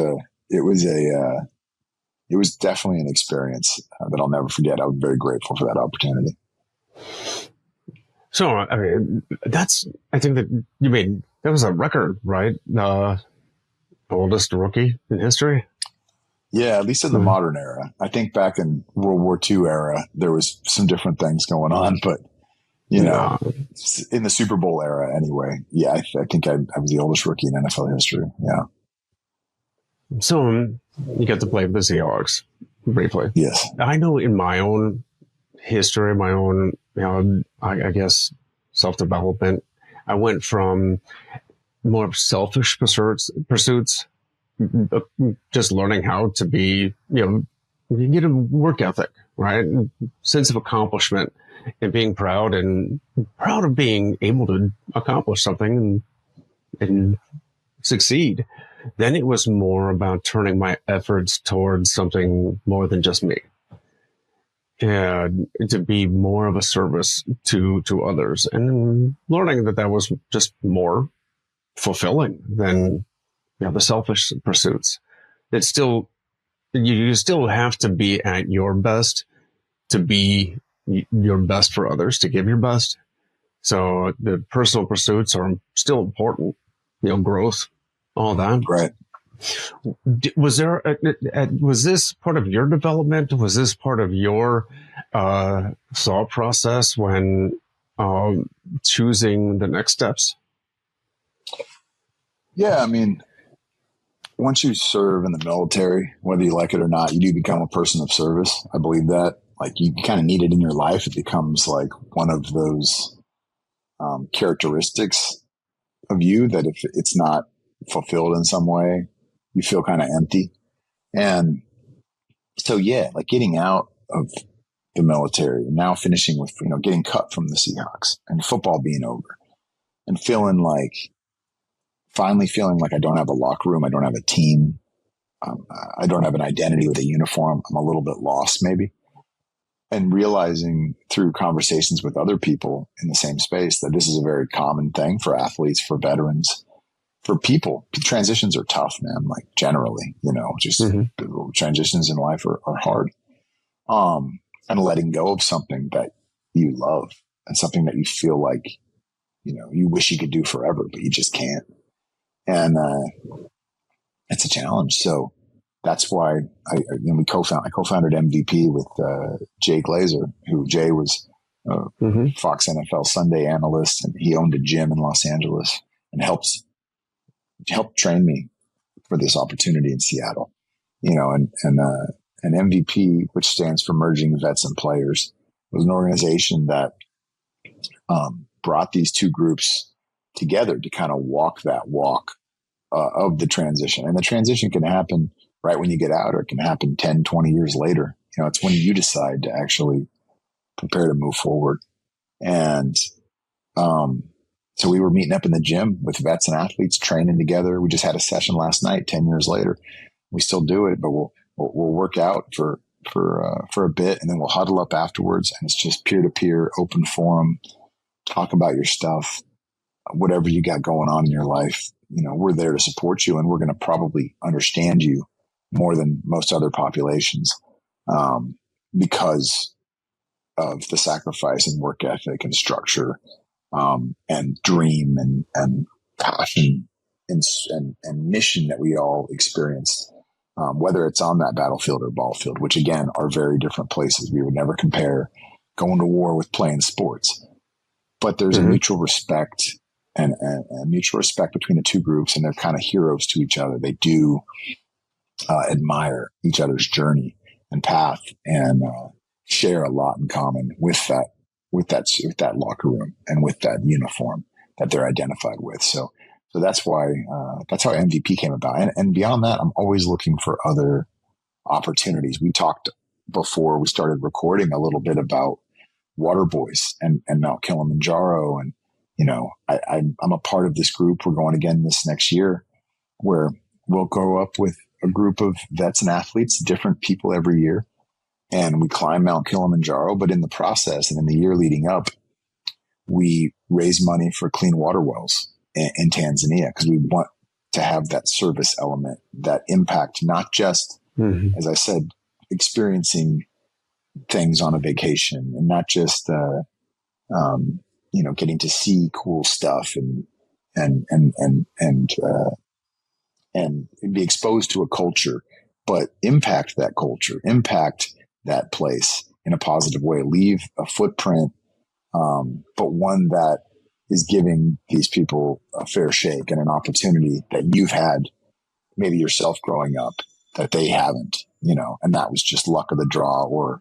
definitely an experience that I'll never forget. I was very grateful for that opportunity.
So, I mean, I think that you made, that was a record, right? Oldest rookie in history?
Yeah, at least in the modern era. I think back in World War II era, there was some different things going on, but, in the Super Bowl era anyway. Yeah, I think I was the oldest rookie in NFL history. Yeah.
So you get to play with the Seahawks briefly.
Yes.
I know in my own history, my own, I guess, self-development, I went from more selfish pursuits, just learning how to be, you get a work ethic, right? Sense of accomplishment and being proud of being able to accomplish something and succeed. Then it was more about turning my efforts towards something more than just me. And to be more of a service to others, and learning that was just more fulfilling than the selfish pursuits. It's still, you still have to be at your best to be your best for others, to give your best. So the personal pursuits are still important, growth, all that.
Right.
Was there, was this part of your development? Was this part of your thought process when choosing the next steps?
Yeah, I mean, once you serve in the military, whether you like it or not, you do become a person of service. I believe that. Like, you kind of need it in your life. It becomes like one of those characteristics of you that if it's not fulfilled in some way, you feel kind of empty. And So yeah, like getting out of the military and now finishing with, getting cut from the Seahawks and football being over and finally feeling like I don't have a locker room. I don't have a team. I don't have an identity with a uniform. I'm a little bit lost maybe. And realizing through conversations with other people in the same space that this is a very common thing for athletes, for veterans, for people. Transitions are tough, man. Like generally, just transitions in life are hard. And letting go of something that you love and something that you feel like, you wish you could do forever, but you just can't. And it's a challenge. So that's why I co-founded MVP with Jay Glazer, who Jay was Fox NFL Sunday analyst, and he owned a gym in Los Angeles and helped train me for this opportunity in Seattle. And MVP, which stands for Merging Vets and Players, was an organization that brought these two groups together to kind of walk that walk of the transition. And the transition can happen right when you get out, or it can happen 10, 20 years later. It's when you decide to actually prepare to move forward. And so we were meeting up in the gym with vets and athletes, training together. We just had a session last night, 10 years later. We still do it, but we'll work out for a bit, and then we'll huddle up afterwards. And it's just peer-to-peer, open forum, talk about your stuff, whatever you got going on in your life. We're there to support you, and we're going to probably understand you more than most other populations because of the sacrifice and work ethic and structure and dream and passion and mission that we all experience, whether it's on that battlefield or ball field, which again are very different places. We would never compare going to war with playing sports, but there's a mutual respect and mutual respect between the two groups, and they're kind of heroes to each other. They do admire each other's journey and path, and share a lot in common with that locker room and with that uniform that they're identified with. So that's why that's how MVP came about. And beyond that, I'm always looking for other opportunities. We talked before we started recording a little bit about Waterboys and Mount Kilimanjaro, and I'm a part of this group. We're going again this next year, where we'll go up with a group of vets and athletes, different people every year, and we climb Mount Kilimanjaro. But in the process and in the year leading up, we raise money for clean water wells in Tanzania, because we want to have that service element, that impact, not just, as I said, experiencing things on a vacation, and not just, getting to see cool stuff and be exposed to a culture, but impact that culture, impact that place in a positive way, leave a footprint, but one that is giving these people a fair shake and an opportunity that you've had maybe yourself growing up that they haven't, and that was just luck of the draw or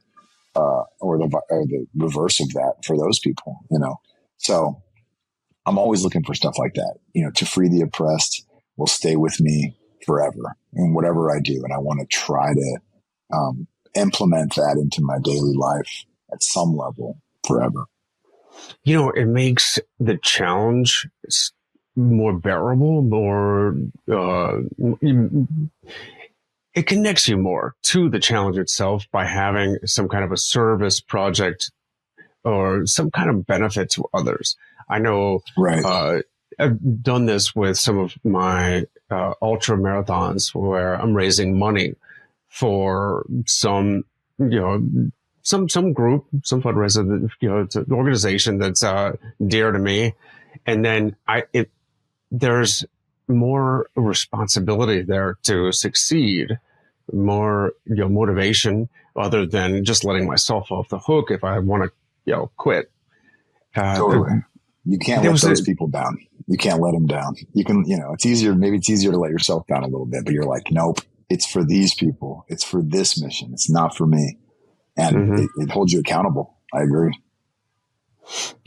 the reverse of that for those people, So I'm always looking for stuff like that, to free the oppressed will stay with me forever in whatever I do. And I want to try to implement that into my daily life at some level forever.
It makes the challenge more bearable, it connects you more to the challenge itself by having some kind of a service project or some kind of benefit to others. I know,
right.
I've done this with some of my ultra marathons where I'm raising money for some group, some fundraiser, it's an organization that's dear to me. And then there's more responsibility there to succeed, more, motivation, other than just letting myself off the hook if I want to, quit.
Totally. You can't let those people down. You can't let them down. You can, it's easier to let yourself down a little bit, but you're like, nope, it's for these people. It's for this mission. It's not for me. And it holds you accountable. I agree.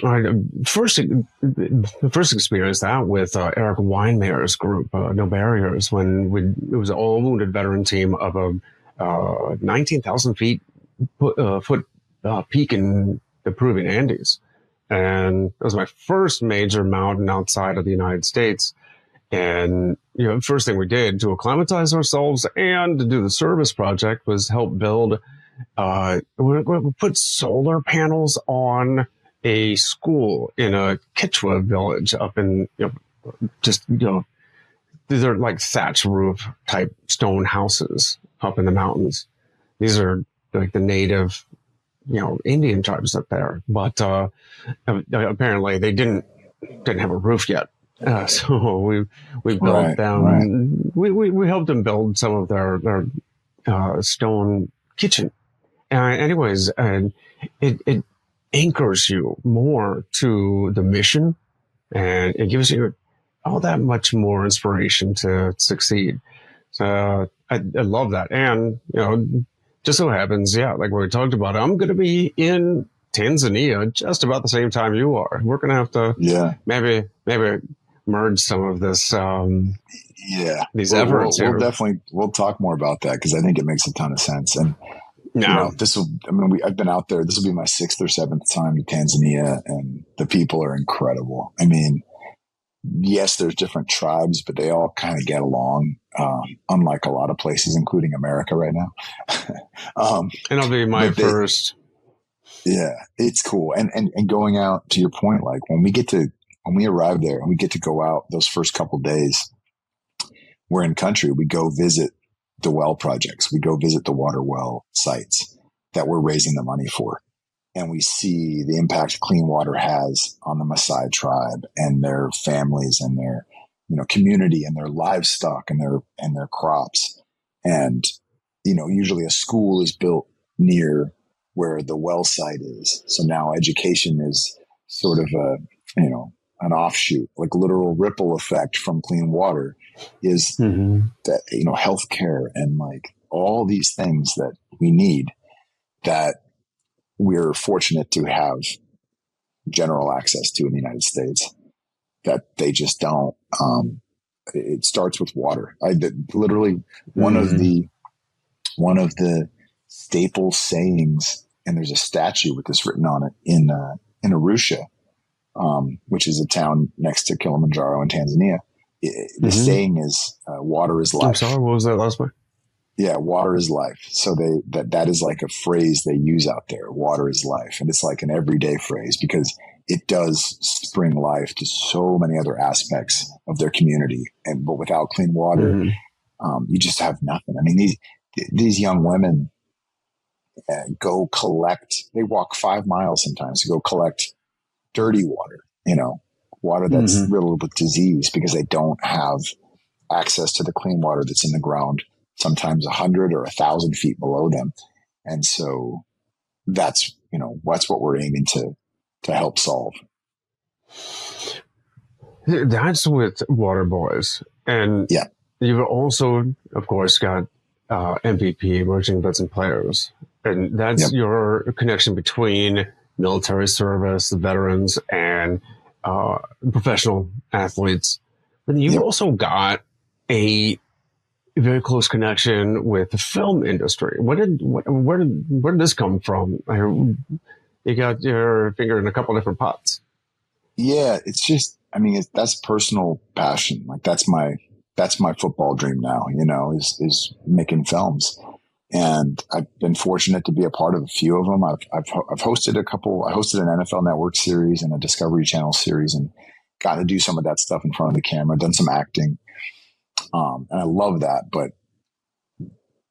All right. The first experience that with Eric Weinmeyer's group, No Barriers, when it was an all wounded veteran team of 19,000 foot peak in the Peruvian Andes. And it was my first major mountain outside of the United States. And, the first thing we did to acclimatize ourselves and to do the service project was help build, we put solar panels on a school in a Quechua village up in, these are like thatch roof type stone houses up in the mountains. These are like the native, Indian tribes up there. But apparently they didn't have a roof yet. So we built them. Right. We helped them build some of their stone kitchen. Anyways, and it anchors you more to the mission, and it gives you all that much more inspiration to succeed. So I love that. And, just so happens, like we talked about, I'm going to be in Tanzania just about the same time you are. We're going to have to maybe merge some of this. These efforts.
We'll talk more about that because I think it makes a ton of sense. And, I've been out there. This will be my 6th or 7th time in Tanzania, and the people are incredible. I mean, yes, there's different tribes, but they all kind of get along, unlike a lot of places, including America right now.
And I'll be my first.
Yeah, it's cool. And going out, to your point, like when we arrive there and we get to go out those first couple of days, we're in country. We go visit the well projects. We go visit the water well sites that we're raising the money for. And we see the impact clean water has on the Maasai tribe and their families and their, community and their livestock and their crops. And, usually a school is built near where the well site is. So now education is sort of an offshoot, like literal ripple effect from clean water is that, healthcare and like all these things that we need that we're fortunate to have general access to in the United States that they just don't. It starts with water. Literally one of the staple sayings, and there's a statue with this written on it in Arusha, which is a town next to Kilimanjaro in Tanzania. The saying is, water is life.
I'm sorry, what was that last one?
Yeah, water is life. So that is like a phrase they use out there. Water is life. And it's like an everyday phrase because it does spring life to so many other aspects of their community. But without clean water, you just have nothing. I mean, these young women go collect, they walk 5 miles sometimes to go collect dirty water, water that's riddled with disease because they don't have access to the clean water that's in the ground, sometimes 100 or 1,000 feet below them. And so that's what we're aiming to help solve.
That's with Waterboys. And you've also, of course, got MVP, Emerging Vets and Players. And that's your connection between military service, the veterans, and professional athletes. But you've also got a very close connection with the film industry. Where did this come from? You got your finger in a couple different pots.
Yeah, it's just, that's personal passion. Like that's my football dream now, is making films. And I've been fortunate to be a part of a few of them. I've hosted a couple. I hosted an NFL Network series and a Discovery Channel series, and got to do some of that stuff in front of the camera. Done some acting, and I love that. But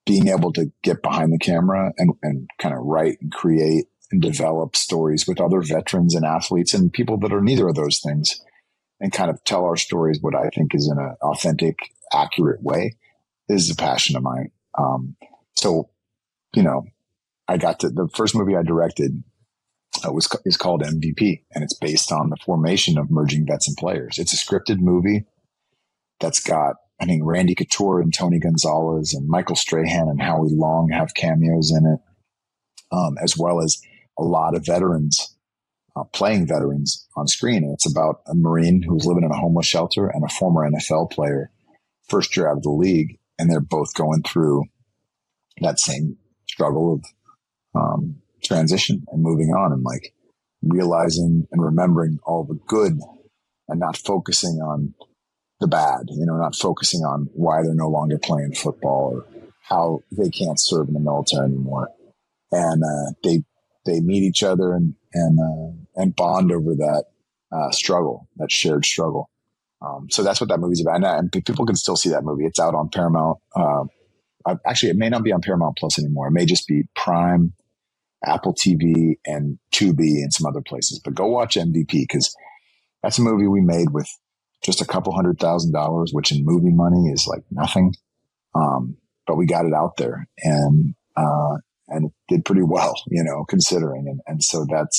being able to get behind the camera and kind of write and create and develop stories with other veterans and athletes and people that are neither of those things, and kind of tell our stories what I think is in an authentic, accurate way, is a passion of mine. So, I got to the first movie I directed is called MVP, and it's based on the formation of Emerging Vets and Players. It's a scripted movie that's got, Randy Couture and Tony Gonzalez and Michael Strahan and Howie Long have cameos in it, as well as a lot of veterans playing veterans on screen. And it's about a Marine who's living in a homeless shelter and a former NFL player, first year out of the league, and they're both going through that same struggle of transition and moving on, and like realizing and remembering all the good and not focusing on the bad, not focusing on why they're no longer playing football or how they can't serve in the military anymore. And they meet each other and bond over that struggle, that shared struggle. So that's what that movie's about. And people can still see that movie. It's out on Paramount. Actually, it may not be on Paramount Plus anymore. It may just be Prime, Apple TV, and Tubi, and some other places. But go watch MVP, because that's a movie we made with just a couple $100,000, which in movie money is like nothing. But we got it out there, and it did pretty well, considering. And so that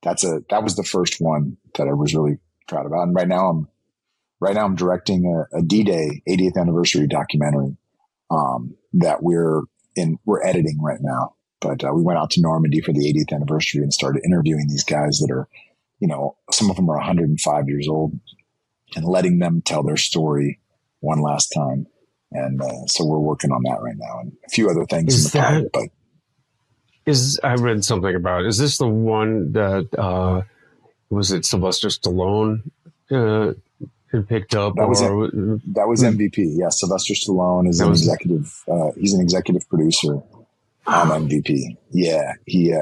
was the first one that I was really proud about. And right now I'm directing a D-Day 80th anniversary documentary that we're editing right now. But we went out to Normandy for the 80th anniversary and started interviewing these guys that are, some of them are 105 years old, and letting them tell their story one last time. And so we're working on that right now, and a few other things in the pipe. But
I read something about it. Is this the one that was it Sylvester Stallone had picked up?
That was MVP. Yeah, Sylvester Stallone is an executive. He's an executive producer on MVP. Yeah, he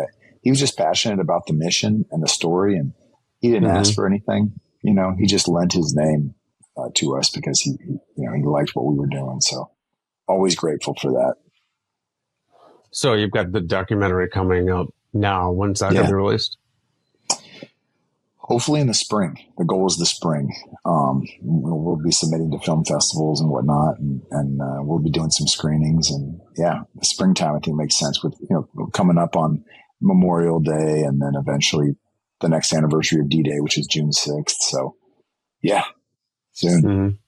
was just passionate about the mission and the story, and he didn't ask for anything. He just lent his name to us because he liked what we were doing. So always grateful for that.
So you've got the documentary coming up now. When's that going to be released?
Hopefully in the spring. The goal is the spring. We'll be submitting to film festivals and whatnot, and we'll be doing some screenings. And the springtime I think makes sense with coming up on Memorial Day, and then eventually the next anniversary of D-Day, which is June 6th. So soon.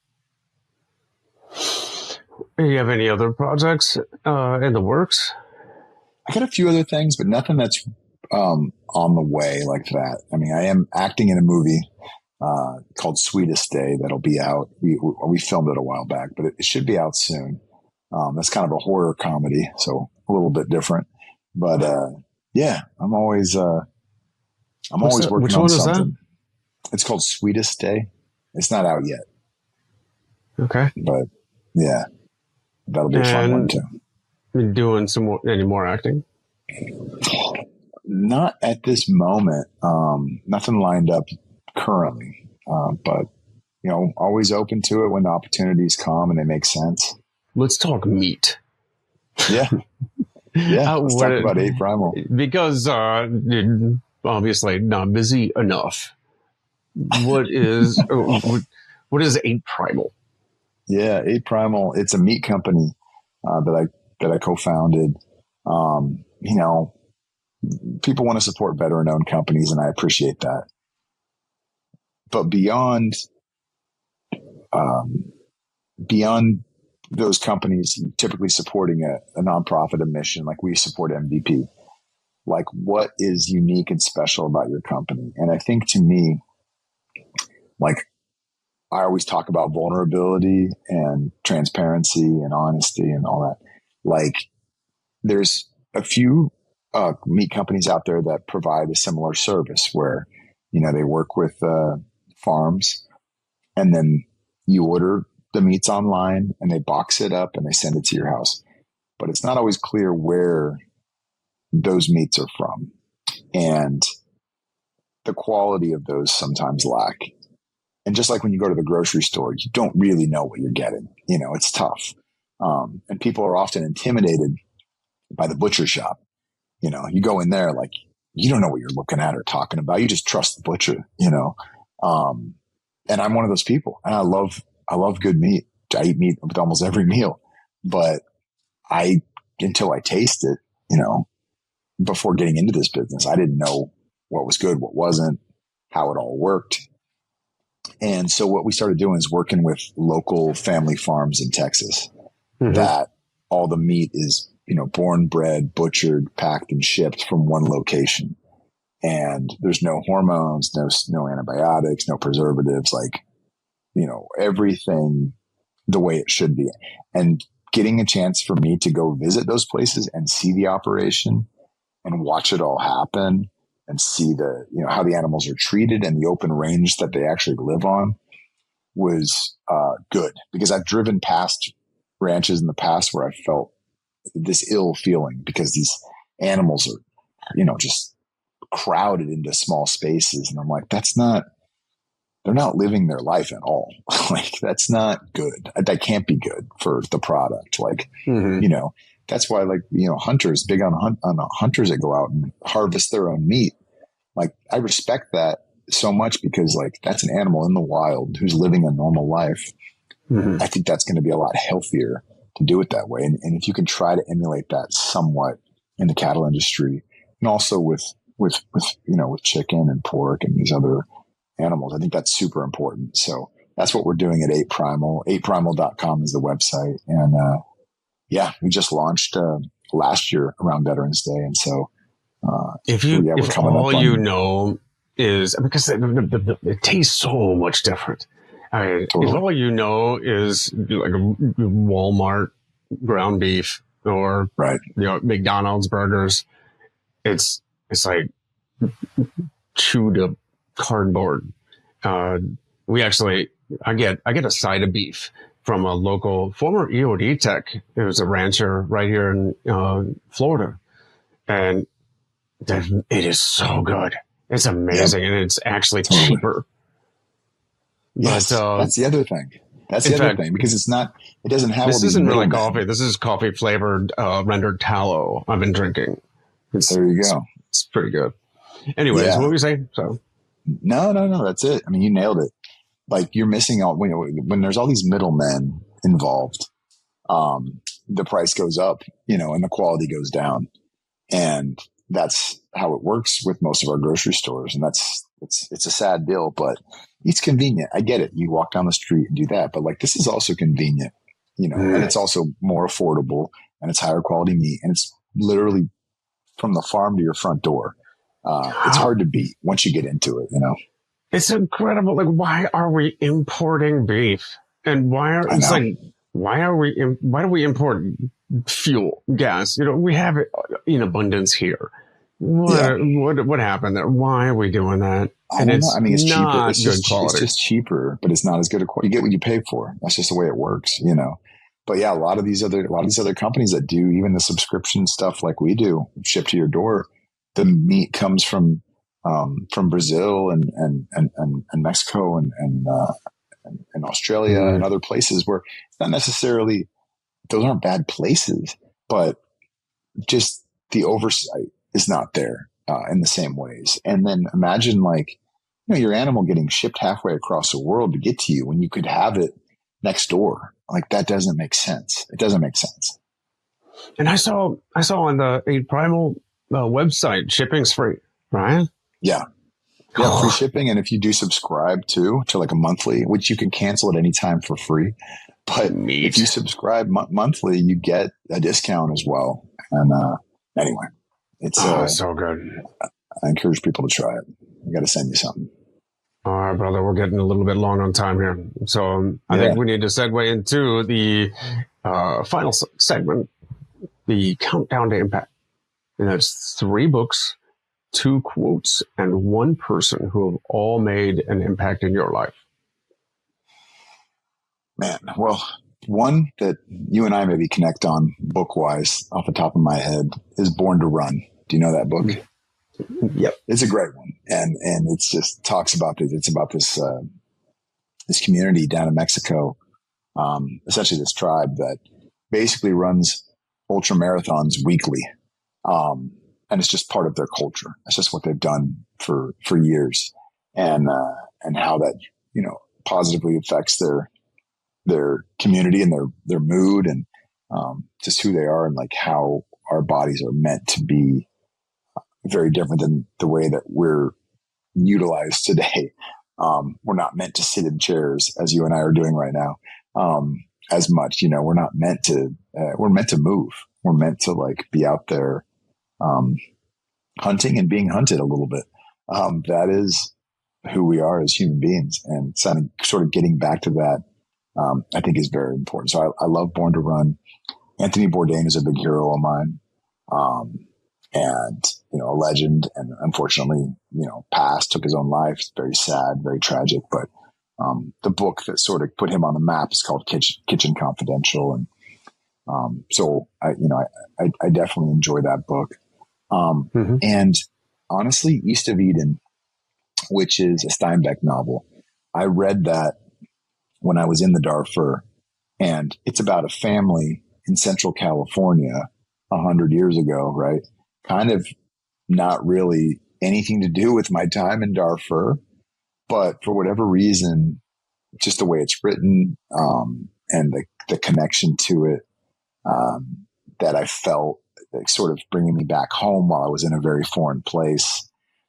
Do you have any other projects in the works?
I got a few other things, but nothing that's on the way like that. I mean, I am acting in a movie called Sweetest Day that'll be out. We filmed it a while back, but it should be out soon. That's kind of a horror comedy, so a little bit different. But I'm always working on something. It's called Sweetest Day. It's not out yet.
Okay.
But that'll be a fun one too.
Been doing any more acting?
Not at this moment. Nothing lined up currently. But always open to it when the opportunities come and they make sense.
Let's talk meat.
Yeah. Yeah. Let's talk about 8 Primal.
Because obviously not busy enough. What is 8 Primal?
Yeah, 8 Primal. It's a meat company that I co-founded. People want to support veteran-owned companies, and I appreciate that. But beyond those companies typically supporting a nonprofit, a mission, like we support MVP, like what is unique and special about your company? And I think to me, like I always talk about vulnerability and transparency and honesty and all that. Like there's a few meat companies out there that provide a similar service where, they work with farms, and then you order the meats online and they box it up and they send it to your house. But it's not always clear where those meats are from. And the quality of those sometimes lack. And just like when you go to the grocery store, you don't really know what you're getting. It's tough. And people are often intimidated by the butcher shop. You go in there, like, you don't know what you're looking at or talking about. You just trust the butcher, and I'm one of those people, and I love good meat. I eat meat with almost every meal, but until I taste it, before getting into this business, I didn't know what was good, what wasn't, how it all worked. And so what we started doing is working with local family farms in Texas that all the meat is, born, bred, butchered, packed, and shipped from one location. And there's no hormones, no antibiotics, no preservatives, like, everything the way it should be. And getting a chance for me to go visit those places and see the operation and watch it all happen and see the, how the animals are treated and the open range that they actually live on was good, because I've driven past ranches in the past where I felt this ill feeling because these animals are, just crowded into small spaces. And I'm like, they're not living their life at all. Like, that's not good. That can't be good for the product. Like, that's why, like, hunters, big on hunters that go out and harvest their own meat. Like, I respect that so much because, like, that's an animal in the wild who's living a normal life. I think that's going to be a lot healthier to do it that way. And if you can try to emulate that somewhat in the cattle industry, and also with chicken and pork and these other animals, I think that's super important. So that's what we're doing at 8 Primal. 8primal.com is the website. And we just launched last year around Veterans Day. And so
if all you know is, because it tastes so much different. I mean,
totally.
If all you know is like a Walmart ground beef or McDonald's burgers, it's like chewed up cardboard. I get a side of beef from a local former EOD tech. It was a rancher right here in Florida, and it is so good. It's amazing, and it's actually cheaper.
Yes, but that's the other thing. That's the other thing, because it doesn't have.
This isn't really coffee. This is coffee flavored rendered tallow I've been drinking.
There you go.
It's pretty good. Anyways, what were you saying? So.
No. That's it. I mean, you nailed it. Like, you're missing out when there's all these middlemen involved. The price goes up, and the quality goes down, and that's how it works with most of our grocery stores. And it's a sad deal, but it's convenient. I get it. You walk down the street and do that, but like, this is also convenient, and it's also more affordable, and it's higher quality meat, and it's literally from the farm to your front door. It's hard to beat once you get into it, It's incredible. Like, why are we importing beef? And why do we import fuel, gas? We have it in abundance here. What happened there? Why are we doing that? I don't know. I mean, it's cheaper. It's just cheaper, but it's not as good a quality. You get what you pay for. That's just the way it works, But yeah, a lot of these other companies that do even the subscription stuff like we do, ship to your door. The meat comes from Brazil and Mexico and Australia and other places where it's not necessarily, those aren't bad places, but just the oversight is not there in the same ways. And then imagine, like, your animal getting shipped halfway across the world to get to you when you could have it next door. Like, that doesn't make sense. It doesn't make sense.
And I saw on the 8 Primal website, shipping's free, right?
Yeah, free shipping. And if you do subscribe to like a monthly, which you can cancel at any time for free, but if you subscribe monthly, you get a discount as well. And anyway, it's
so good.
I encourage people to try it. I got to send you something.
All right, brother, we're getting a little bit long on time here. So I think we need to segue into the final segment, the countdown to impact. And that's 3 books, 2 quotes, and 1 person who have all made an impact in your life. Man, well, one that you and I maybe connect on book-wise off the top of my head is Born to Run. Do you know that book?
Yep. It's a great one. And it's just talks about this. It's about this community down in Mexico, essentially this tribe that basically runs ultra marathons weekly. And it's just part of their culture. It's just what they've done for years, and how that, positively affects their community and their mood, and just who they are, and like how our bodies are meant to be very different than the way that we're utilized today. We're not meant to sit in chairs as you and I are doing right now, as much. We're not meant to. We're meant to move. We're meant to like be out there. Hunting and being hunted a little bit. That is who we are as human beings, and sort of getting back to I think is very important. So I love Born to Run. Anthony Bourdain is a big hero of mine. And, a legend, and unfortunately, passed, took his own life. It's very sad, very tragic. But the book that sort of put him on the map is called Kitchen Confidential. And so I definitely enjoy that book. And honestly, East of Eden, which is a Steinbeck novel, I read that when I was in the Darfur, and it's about a family in Central California 100 years ago, right? Kind of not really anything to do with my time in Darfur, but for whatever reason, just the way it's written, and the connection to it, that I felt sort of bringing me back home while I was in a very foreign place.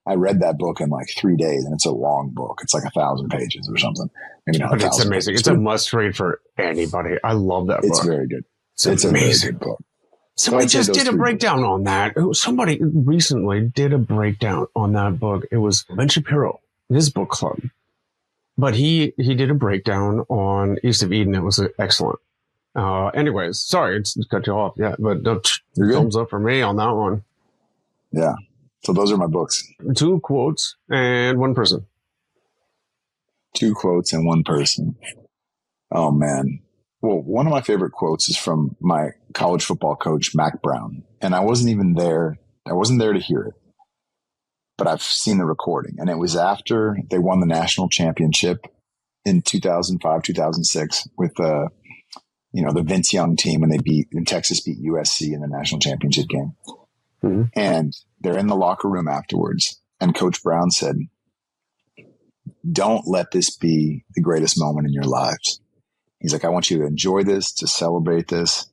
I read that book in like 3 days, and it's a long book. It's like 1,000 pages or something. Maybe not.
But it's amazing. It's a must read for anybody. I love that book.
It's very good.
It's
a very
amazing
good book.
Somebody just did a breakdown on that. Somebody recently did a breakdown on that book. It was Ben Shapiro, his book club. But he did a breakdown on East of Eden. It was excellent. Anyways, sorry, it's cut you off. Yeah, but thumbs up for me on that one.
Yeah. So those are my books.
2 quotes and 1 person.
2 quotes and 1 person. Oh, man. Well, one of my favorite quotes is from my college football coach, Mac Brown. And I wasn't even there. I wasn't there to hear it. But I've seen the recording. And it was after they won the national championship in 2005, 2006 with the Vince Young team, when Texas beat USC in the national championship game. Mm-hmm. And they're in the locker room afterwards. And Coach Brown said, "Don't let this be the greatest moment in your lives." He's like, "I want you to enjoy this, to celebrate this,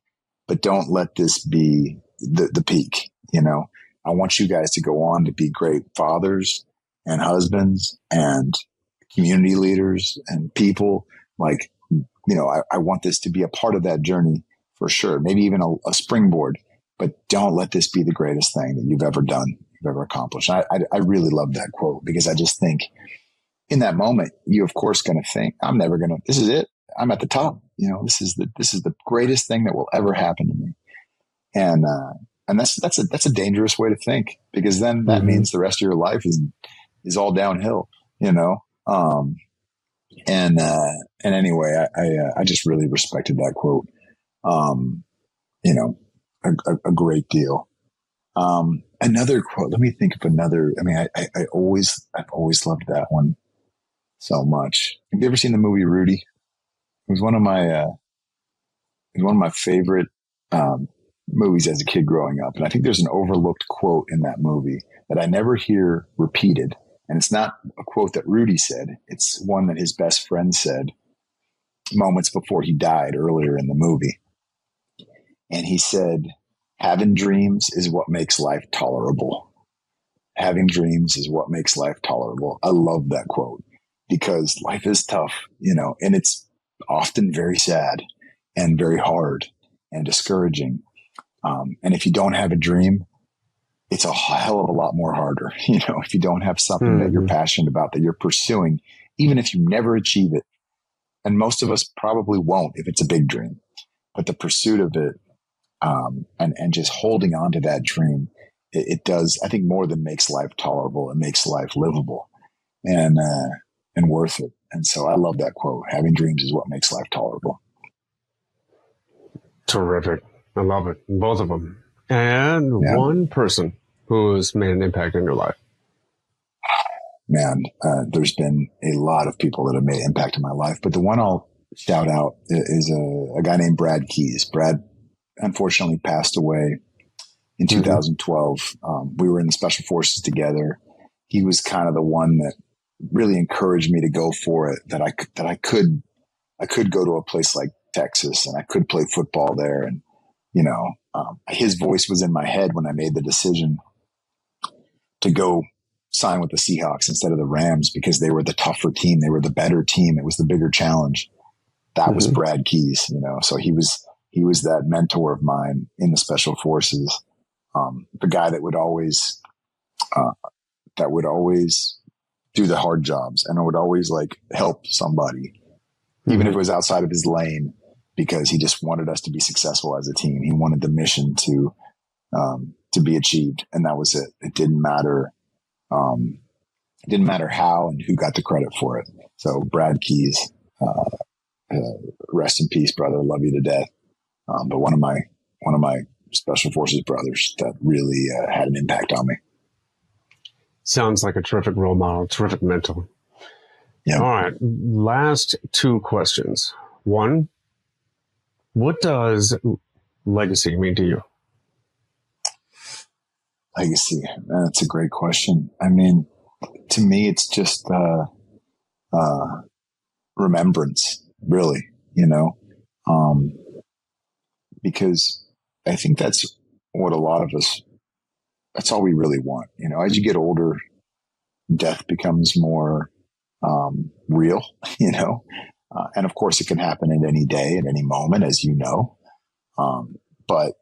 but don't let this be the peak. I want you guys to go on to be great fathers and husbands and community leaders and people. Like, I want this to be a part of that journey for sure. Maybe even a springboard, but don't let this be the greatest thing that you've ever done, you've ever accomplished." I really love that quote, because I just think in that moment, you're of course going to think, this is it. I'm at the top. This is the greatest thing that will ever happen to me. And that's a dangerous way to think, because then that means the rest of your life is all downhill, And anyway, I just really respected that quote. A great deal. Another quote. Let me think of another. I mean, I've always loved that one so much. Have you ever seen the movie Rudy? It was one of my favorite movies as a kid growing up. And I think there's an overlooked quote in that movie that I never hear repeated. And it's not a quote that Rudy said. It's one that his best friend said moments before he died earlier in the movie. And he said, "Having dreams is what makes life tolerable. Having dreams is what makes life tolerable." I love that quote, because life is tough, and it's often very sad and very hard and discouraging. And if you don't have a dream, it's a hell of a lot more harder. If you don't have something that you're passionate about, that you're pursuing, even if you never achieve it. And most of us probably won't if it's a big dream, but the pursuit of it, and just holding on to that dream, it does, I think, more than makes life tolerable. It makes life livable and worth it. And so I love that quote. Having dreams is what makes life tolerable.
Terrific. I love it. Both of them. And one person who has made an impact in your life.
Man, there's been a lot of people that have made an impact in my life, but the one I'll shout out is a guy named Brad Keyes. Brad unfortunately passed away in 2012. We were in the Special Forces together. He was kind of the one that really encouraged me to go for it, that I could go to a place like Texas and I could play football there. And, his voice was in my head when I made the decision to go sign with the Seahawks instead of the Rams, because they were the tougher team. They were the better team. It was the bigger challenge. That was Brad Keyes, so he was that mentor of mine in the Special Forces. The guy that would always do the hard jobs and would always help somebody. even if it was outside of his lane, because he just wanted us to be successful as a team. He wanted the mission to be achieved, and that was it. It didn't matter. It didn't matter how and who got the credit for it. So Brad Keys, rest in peace, brother. Love you to death. But one of my special forces brothers that really had an impact on me.
Sounds like a terrific role model, terrific mentor.
Yeah.
All right. Last two questions. One, what does legacy mean to you?
Legacy. That's a great question. I mean, to me, it's just remembrance, really, because I think that's what a lot of us, that's all we really want. As you get older, death becomes more real, and of course it can happen at any day, at any moment, as you know. But,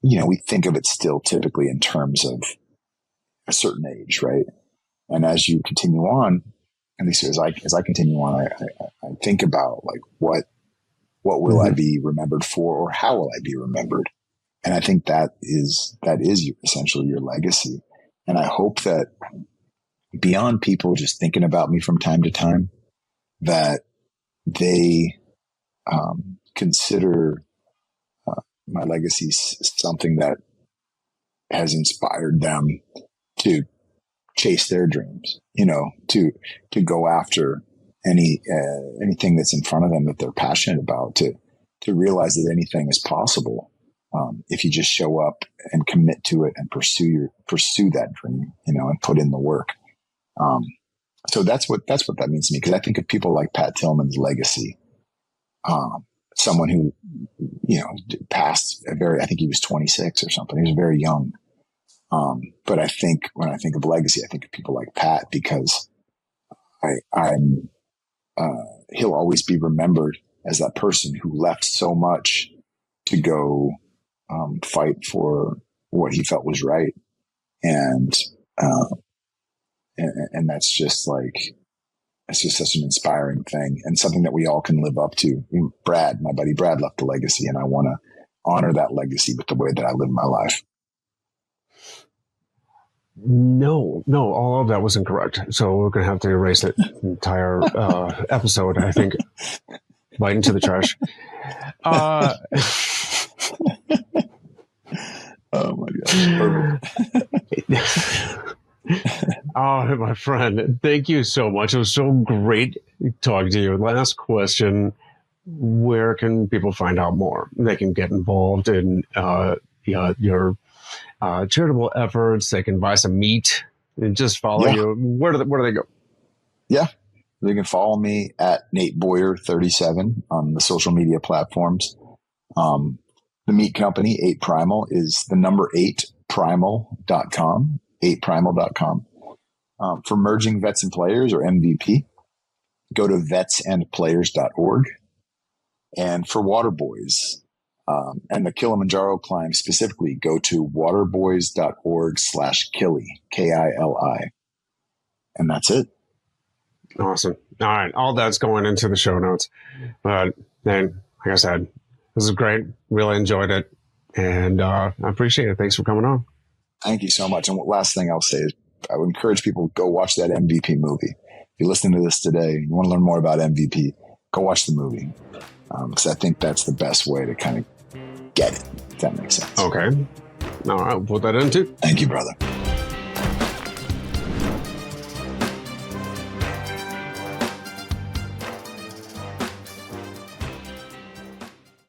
we think of it still typically in terms of a certain age, right? And as you continue on, at least as I continue on, I think about like, what will I be remembered for, or how will I be remembered? And I think that is essentially your legacy. And I hope that beyond people just thinking about me from time to time, that they consider my legacy something that has inspired them to chase their dreams, to go after anything that's in front of them that they're passionate about, to realize that anything is possible if you just show up and commit to it and pursue that dream, and put in the work. So that's what that means to me, because I think of people like Pat Tillman's legacy, someone who passed I think he was 26 or something. He was very young. But I think when I think of legacy, I think of people like Pat, because he'll always be remembered as that person who left so much to go fight for what he felt was right, and that's just it's just such an inspiring thing, and something that we all can live up to. My buddy Brad left a legacy, and I want to honor that legacy with the way that I live my life.
No, all of that was incorrect. So we're going to have to erase that entire episode, I think, right into the trash.
Oh my gosh. Perfect.
Oh, my friend, thank you so much. It was so great talking to you. Last question. Where can people find out more? They can get involved in your charitable efforts. They can buy some meat and just follow you. Where do they go? Yeah,
they can follow me at Nate Boyer 37 on the social media platforms. The meat company 8 Primal is the number 8primal.com, 8primal.com. For merging vets and players, or MVP, go to vetsandplayers.org. And for Waterboys, and the Kilimanjaro climb specifically, go to waterboys.org/Kili, Kili. And that's it.
Awesome. All right. All that's going into the show notes. But then, like I said, this is great. Really enjoyed it. And I appreciate it. Thanks for coming on.
Thank you so much. And last thing I'll say is I would encourage people to go watch that MVP movie. If you're listening to this today, you want to learn more about MVP, go watch the movie. Because I think that's the best way to kind of get it, if that makes sense.
Okay. All right. We'll put that in too.
Thank you, brother.